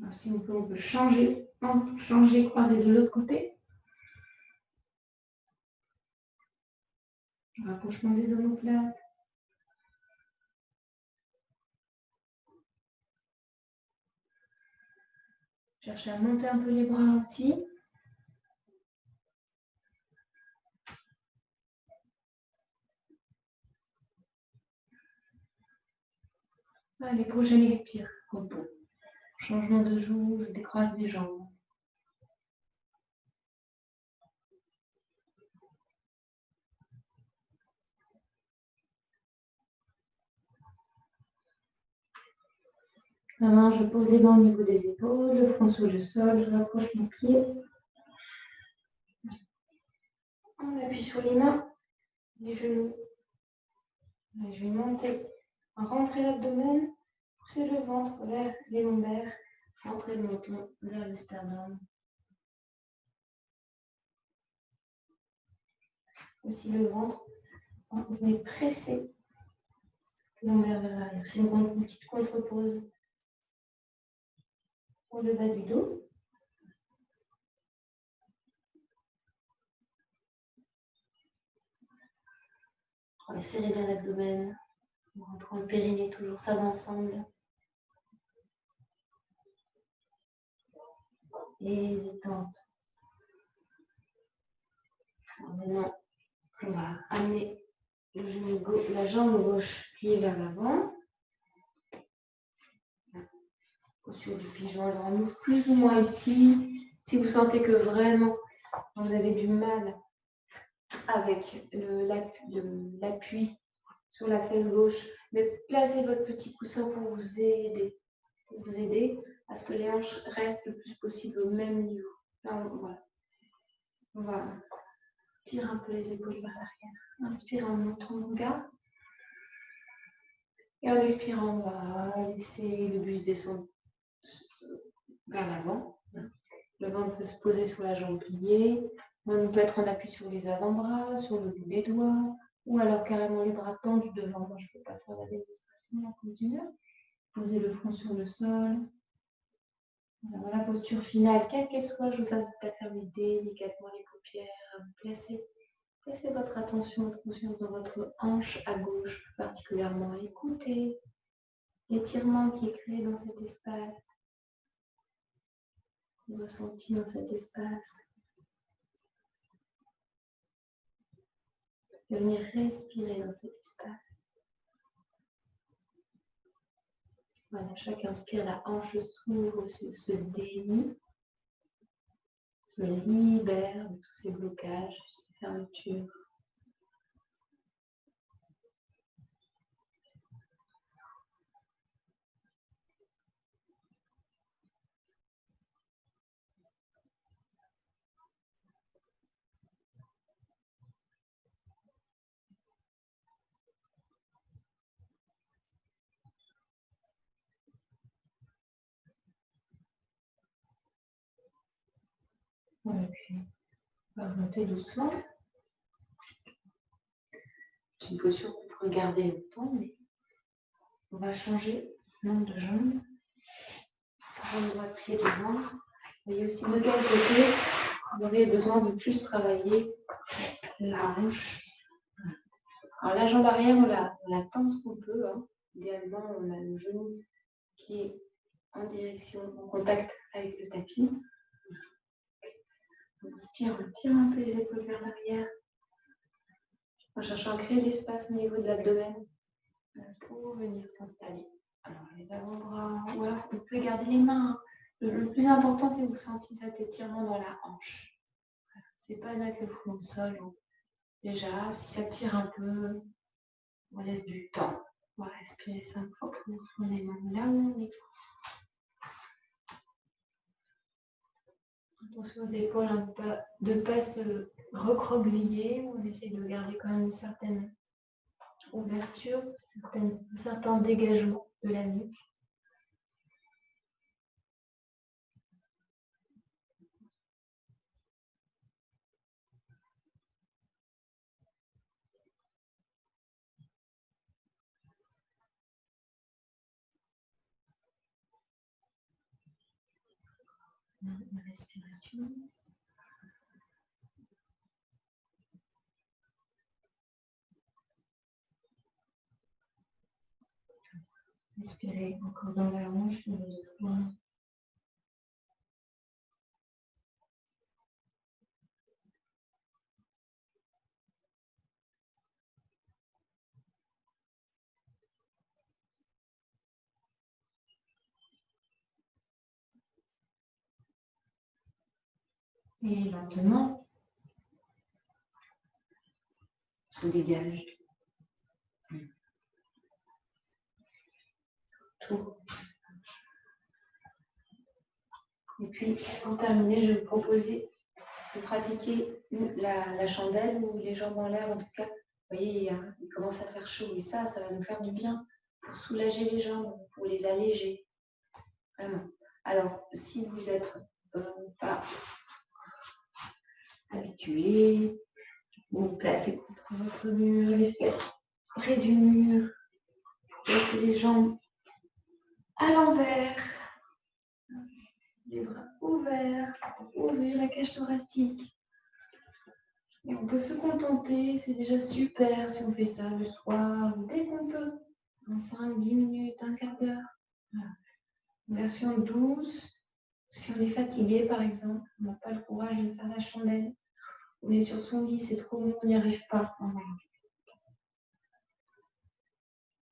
Ainsi, on peut changer, croiser de l'autre côté. Rapprochement des omoplates. Cherchez à monter un peu les bras aussi. Allez, prochaine expire. Repos. Changement de joue, je décroise les jambes. La main, je pose les mains au niveau des épaules, le front sur le sol, je rapproche mon pied. On appuie sur les mains, les genoux. Et je vais monter, rentrer l'abdomen, pousser le ventre vers les lombaires, rentrer le menton vers le sternum. Aussi le ventre, vous venez presser les lombaires vers l'arrière. C'est une petite contre-pause pour le bas du dos. On va serrer bien l'abdomen. On rentre le périnée, toujours ça ensemble. Et détente. Alors maintenant, on va amener le genou gauche, la jambe gauche pliée vers l'avant. Posture du pigeon. Alors on ouvre plus ou moins ici. Si vous sentez que vraiment vous avez du mal avec l'appui sur la fesse gauche, mais placez votre petit coussin pour vous aider à ce que les hanches restent le plus possible au même niveau. Là, voilà. On va tirer un peu les épaules vers l'arrière. Inspire en montant le regard. Et en expirant, on va laisser le buste descendre vers l'avant. Le ventre peut se poser sur la jambe pliée. On peut être en appui sur les avant-bras, sur le bout des doigts, ou alors carrément les bras tendus devant. Moi, je ne peux pas faire la démonstration, on continue. Posez le front sur le sol. Dans la posture finale, quelle qu'elle soit, je vous invite à fermer délicatement les paupières, à vous placer. Placez votre attention, votre conscience dans votre hanche à gauche, plus particulièrement. Écoutez l'étirement qui est créé dans cet espace. Le ressenti dans cet espace. Et venir respirer dans cet espace. Voilà, chaque inspire, la hanche s'ouvre, se délie, se libère de tous ces blocages, ces fermetures. Voilà, puis on va remonter doucement. C'est une posture qu'on peut regarder longtemps, mais on va changer nombre de jambes. Jambe droite, pied devant. Vous voyez aussi de quel côté vous aurez besoin de plus travailler la hanche. Alors la jambe arrière, on la tend ce qu'on peut. Hein. Idéalement, on a le genou qui est en direction, en contact avec le tapis. On inspire, on tire un peu les épaules vers l'arrière. En cherchant à créer de l'espace au niveau de l'abdomen pour venir s'installer. Alors les avant-bras, ou alors vous pouvez garder les mains. Le plus important, c'est que vous sentiez cet étirement dans la hanche. C'est pas mettre le front au sol. Déjà, si ça tire un peu, on laisse du temps. On va respirer 5 fois profondément là où on est. Attention aux épaules, hein, de ne pas se recroqueviller. On essaie de garder quand même une certaine ouverture, un certain dégagement de la nuque. La respiration. Respirez encore dans la hanche, une ou deux fois. Et lentement, se dégage tout. Et puis, pour terminer, je vais vous proposer de pratiquer la chandelle ou les jambes en l'air. En tout cas, vous voyez, il commence à faire chaud et ça va nous faire du bien pour soulager les jambes, pour les alléger. Vraiment. Alors, si vous n'êtes pas habitué, vous vous placez contre votre mur, les fesses près du mur, placez les jambes à l'envers, les bras ouverts, ouvrir la cage thoracique. Et on peut se contenter, c'est déjà super si on fait ça le soir, dès qu'on peut, en 5-10 minutes, un quart d'heure. Voilà. Une version douce, si on est fatigué par exemple, on n'a pas le courage de faire la chandelle, on est sur son lit, c'est trop mou, on n'y arrive pas.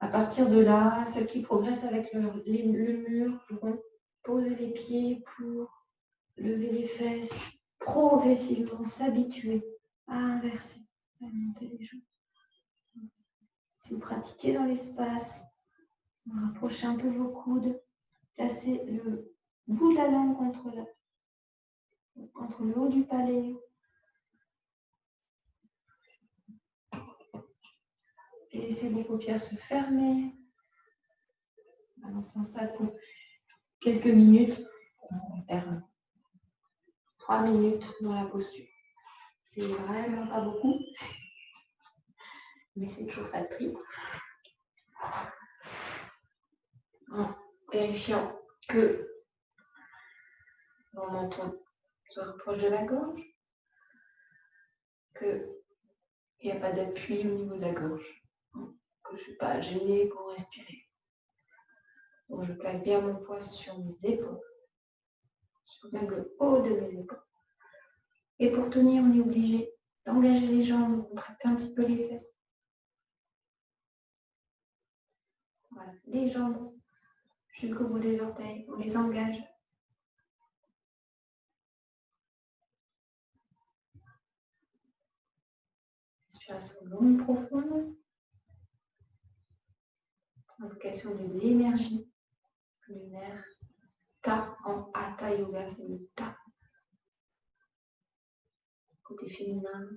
À partir de là, celles qui progressent avec le mur pourront poser les pieds pour lever les fesses, progressivement s'habituer à inverser, à monter les jambes. Si vous pratiquez dans l'espace, rapprochez un peu vos coudes, placez le bout de la langue contre le haut du palais. Et laissez vos paupières se fermer. On s'installe pour quelques minutes. On va faire 3 minutes dans la posture. C'est vraiment pas beaucoup, mais c'est toujours ça de prix. En vérifiant que mon menton se rapproche de la gorge, qu'il n'y a pas d'appui au niveau de la gorge, que je ne suis pas gênée pour respirer. Donc je place bien mon poids sur mes épaules, sur même le haut de mes épaules. Et pour tenir, on est obligé d'engager les jambes, de contracter un petit peu les fesses. Voilà, les jambes jusqu'au bout des orteils, on les engage. Respiration longue, profonde. Invocation de l'énergie. Le nerf Ta en Hatha Yoga, c'est le Ta. Côté féminin,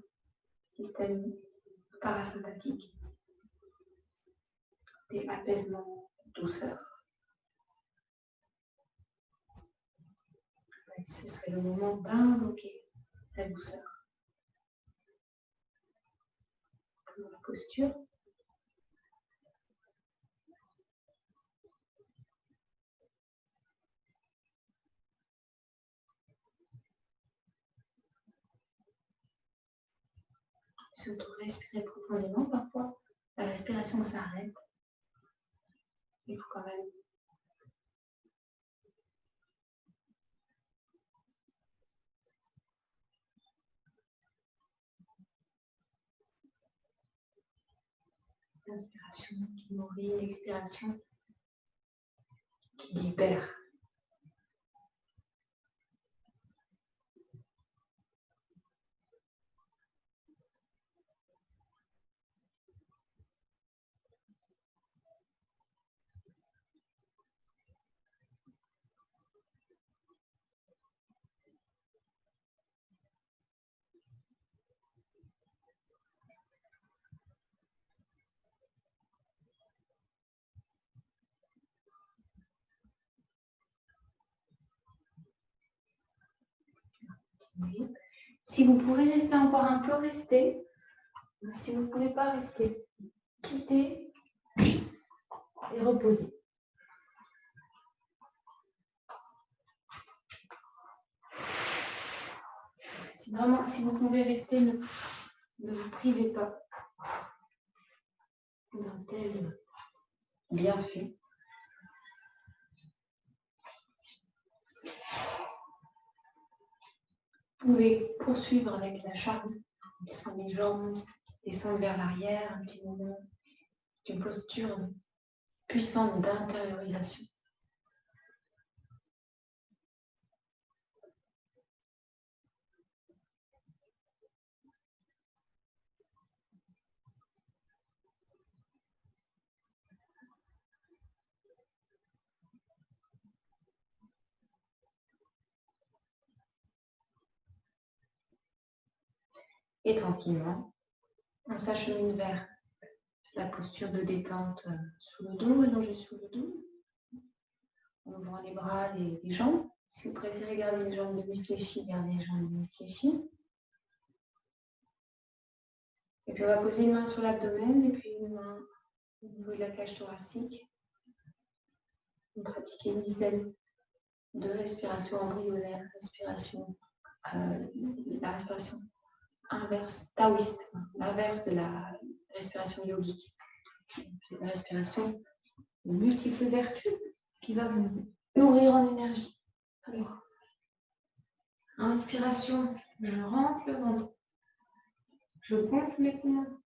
système parasympathique. Côté apaisement, douceur. Et ce serait le moment d'invoquer la douceur. Dans la posture. Surtout respirer profondément. Parfois, la respiration s'arrête. Il faut quand même l'inspiration qui nourrit, l'expiration qui libère. Oui. Si vous pouvez rester encore un peu, restez. Si vous ne pouvez pas rester, quittez et reposez. Vraiment, si vous pouvez rester, ne vous privez pas d'un tel bienfait. Vous pouvez poursuivre avec la charme, descendre les jambes, descendre vers l'arrière, un petit moment, une posture puissante d'intériorisation. Et tranquillement, on s'achemine vers la posture de détente sous le dos, allongé sous le dos. On ouvre les bras, les jambes. Si vous préférez garder les jambes demi-fléchies, gardez les jambes demi-fléchies. Et puis on va poser une main sur l'abdomen et puis une main au niveau de la cage thoracique. On va pratiquer une dizaine de respirations embryonnaires, la respiration inverse, taoïste, l'inverse de la respiration yogique. C'est une respiration de multiples vertus qui va vous nourrir en énergie. Alors, inspiration, je rentre le ventre. Je gonfle mes poumons.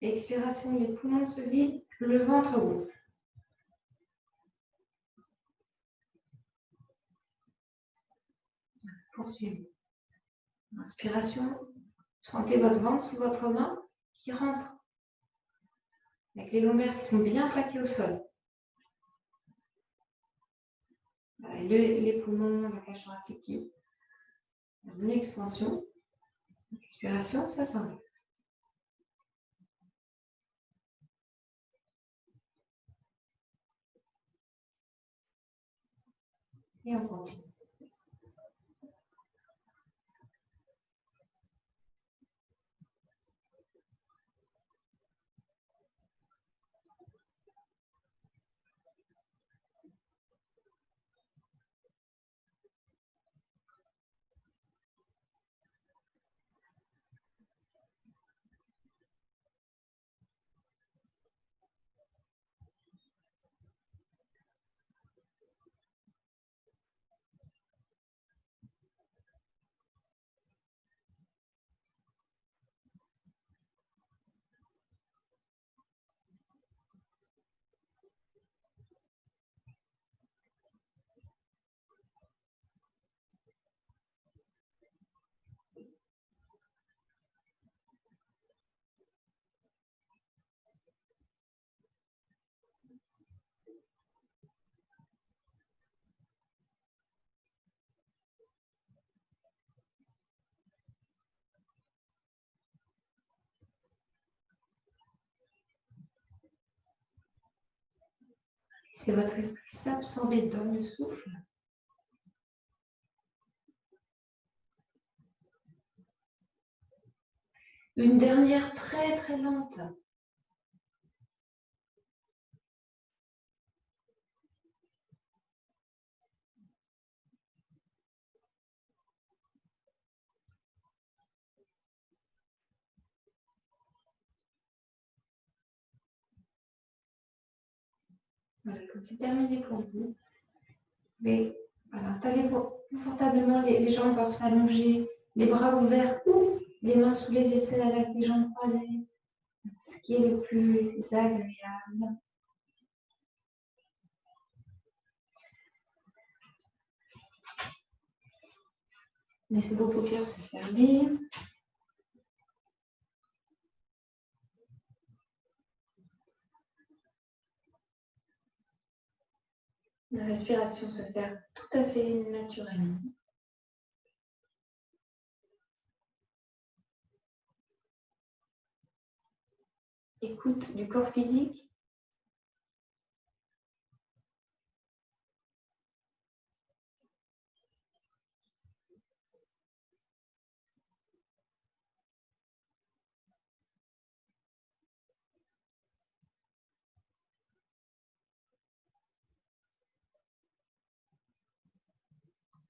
Expiration, les poumons se vident, le ventre gonfle. Poursuivez. Inspiration, sentez votre ventre sous votre main qui rentre. Avec les lombaires qui sont bien plaqués au sol. Les poumons, la cage thoracique qui une expansion. Expiration, ça s'enlève. Et on continue. C'est votre esprit s'absorber dans le souffle. Une dernière très très lente. Voilà, quand c'est terminé pour vous, mais voilà, installez-vous confortablement, les jambes peuvent s'allonger, les bras ouverts ou les mains sous les aisselles avec les jambes croisées, ce qui est le plus agréable. Laissez vos paupières se fermer. La respiration se fait tout à fait naturellement. Écoute du corps physique.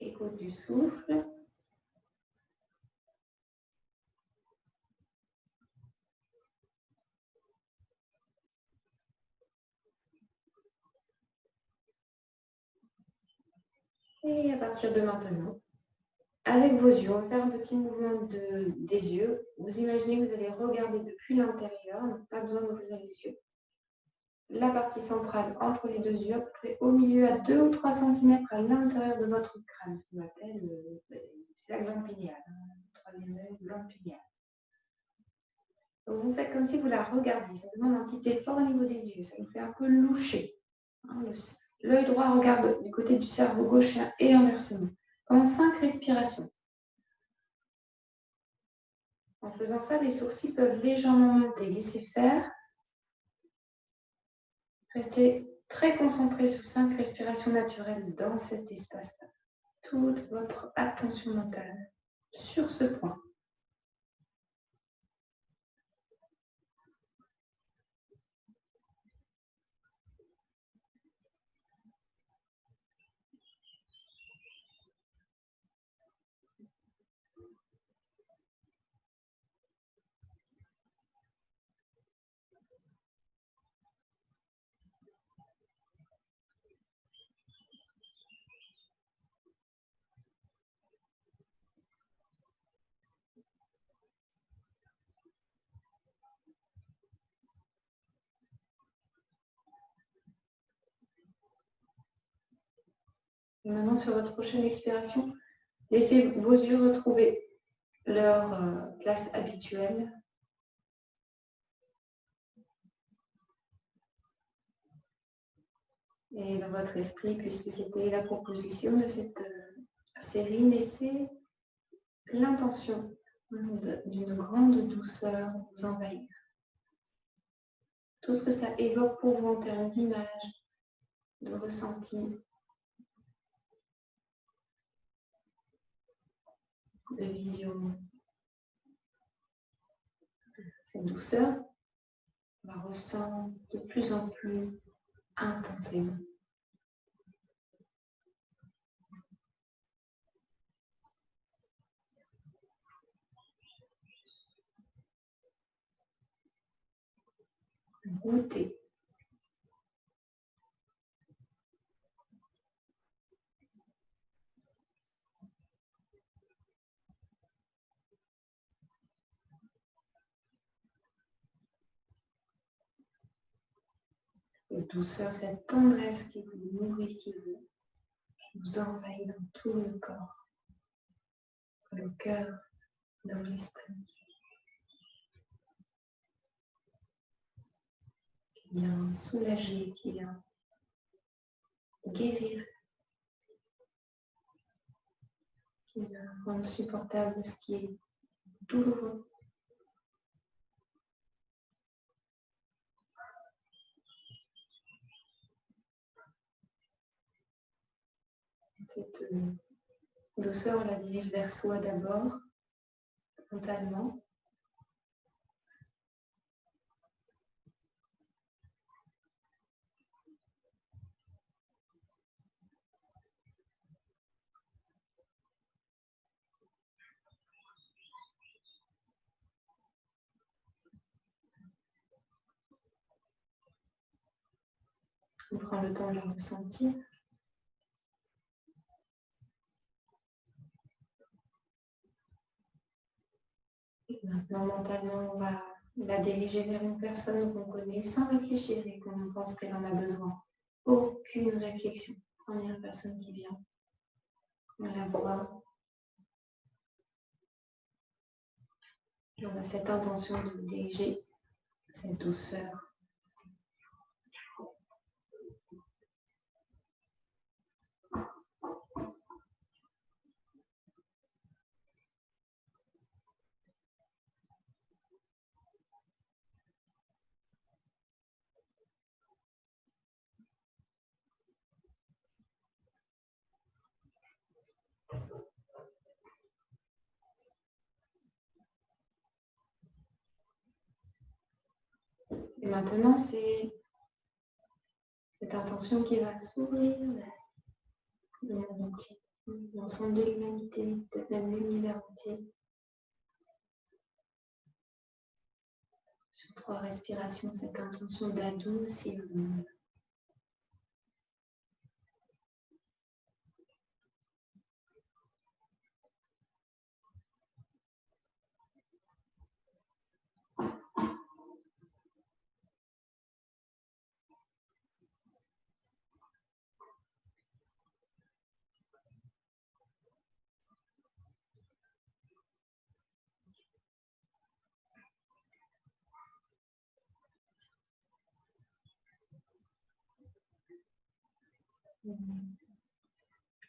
Écoute du souffle. Et à partir de maintenant, avec vos yeux, on va faire un petit mouvement des yeux. Vous imaginez que vous allez regarder depuis l'intérieur, pas besoin d'ouvrir les yeux. La partie centrale entre les deux yeux, à peu près au milieu à 2 ou 3 cm à l'intérieur de votre crâne, ce qu'on appelle c'est la glande pinéale, troisième œil, glande pinéale. Donc vous faites comme si vous la regardiez, ça demande un petit effort au niveau des yeux, ça vous fait un peu loucher. L'œil droit regarde du côté du cerveau gauche et inversement. Pendant 5 respirations. En faisant ça, les sourcils peuvent légèrement monter. Laissez faire. Restez très concentré sur 5 respirations naturelles dans cet espace-là. Toute votre attention mentale sur ce point. Et maintenant, sur votre prochaine expiration, laissez vos yeux retrouver leur place habituelle. Et dans votre esprit, puisque c'était la proposition de cette série, laissez l'intention d'une grande douceur vous envahir. Tout ce que ça évoque pour vous en termes d'image, de ressenti, de vision. Cette douceur, on la ressent de plus en plus intensément. Goûtez. Cette douceur, cette tendresse qui vous nourrit, qui vous envahit dans tout le corps, dans le cœur, dans l'esprit. Qui vient soulager, qui vient guérir, qui vient rendre supportable ce qui est douloureux. Cette douceur, on la dirige vers soi d'abord, mentalement. On prend le temps de la ressentir. Et maintenant, mentalement, on va la diriger vers une personne qu'on connaît sans réfléchir et qu'on pense qu'elle en a besoin. Aucune réflexion. Première personne qui vient, on la voit. Et on a cette intention de diriger cette douceur. Et maintenant, c'est cette intention qui va s'ouvrir vers le monde entier. l'ensemble de l'humanité, peut-être même l'univers entier. Sur 3 respirations, cette intention d'adoucir le monde.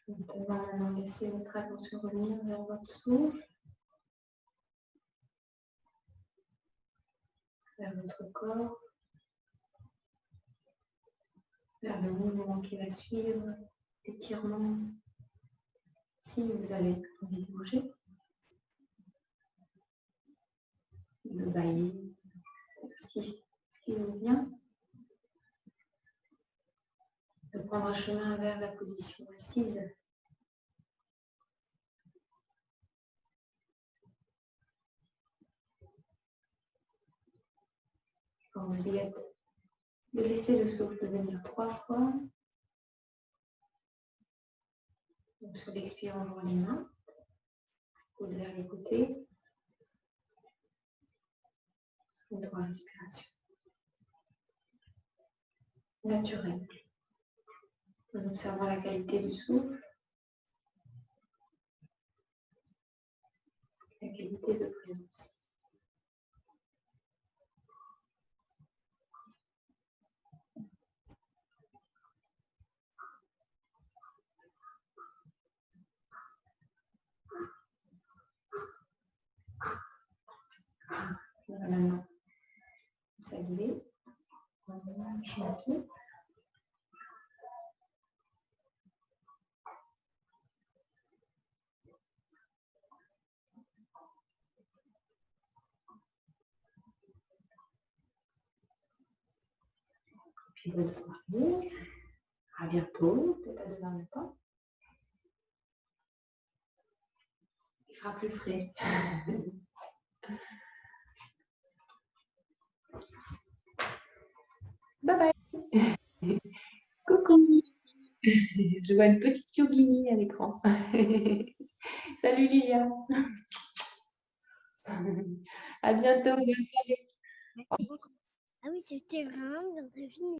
Vous devez maintenant laisser votre attention revenir vers votre souffle, vers votre corps, vers le mouvement qui va suivre, l'étirement, si vous avez envie de bouger, de bailler, ce qui vous vient, de prendre un chemin vers la position assise. Quand vous y êtes, de laisser le souffle venir 3 fois. Donc sur l'expire, on ouvre les mains, coude vers les côtés. 3 respirations. Naturelles. En observant la qualité du souffle, la qualité de présence. Voilà maintenant. Vous saluez. Gentil. Puis bonne soirée. À bientôt, peut-être à demain matin. Il fera plus frais. Bye bye. Coucou. Je vois une petite yogini à l'écran. Salut Lilia. À bientôt. Bonne soirée. Merci beaucoup. Ah oui, c'était vraiment bien.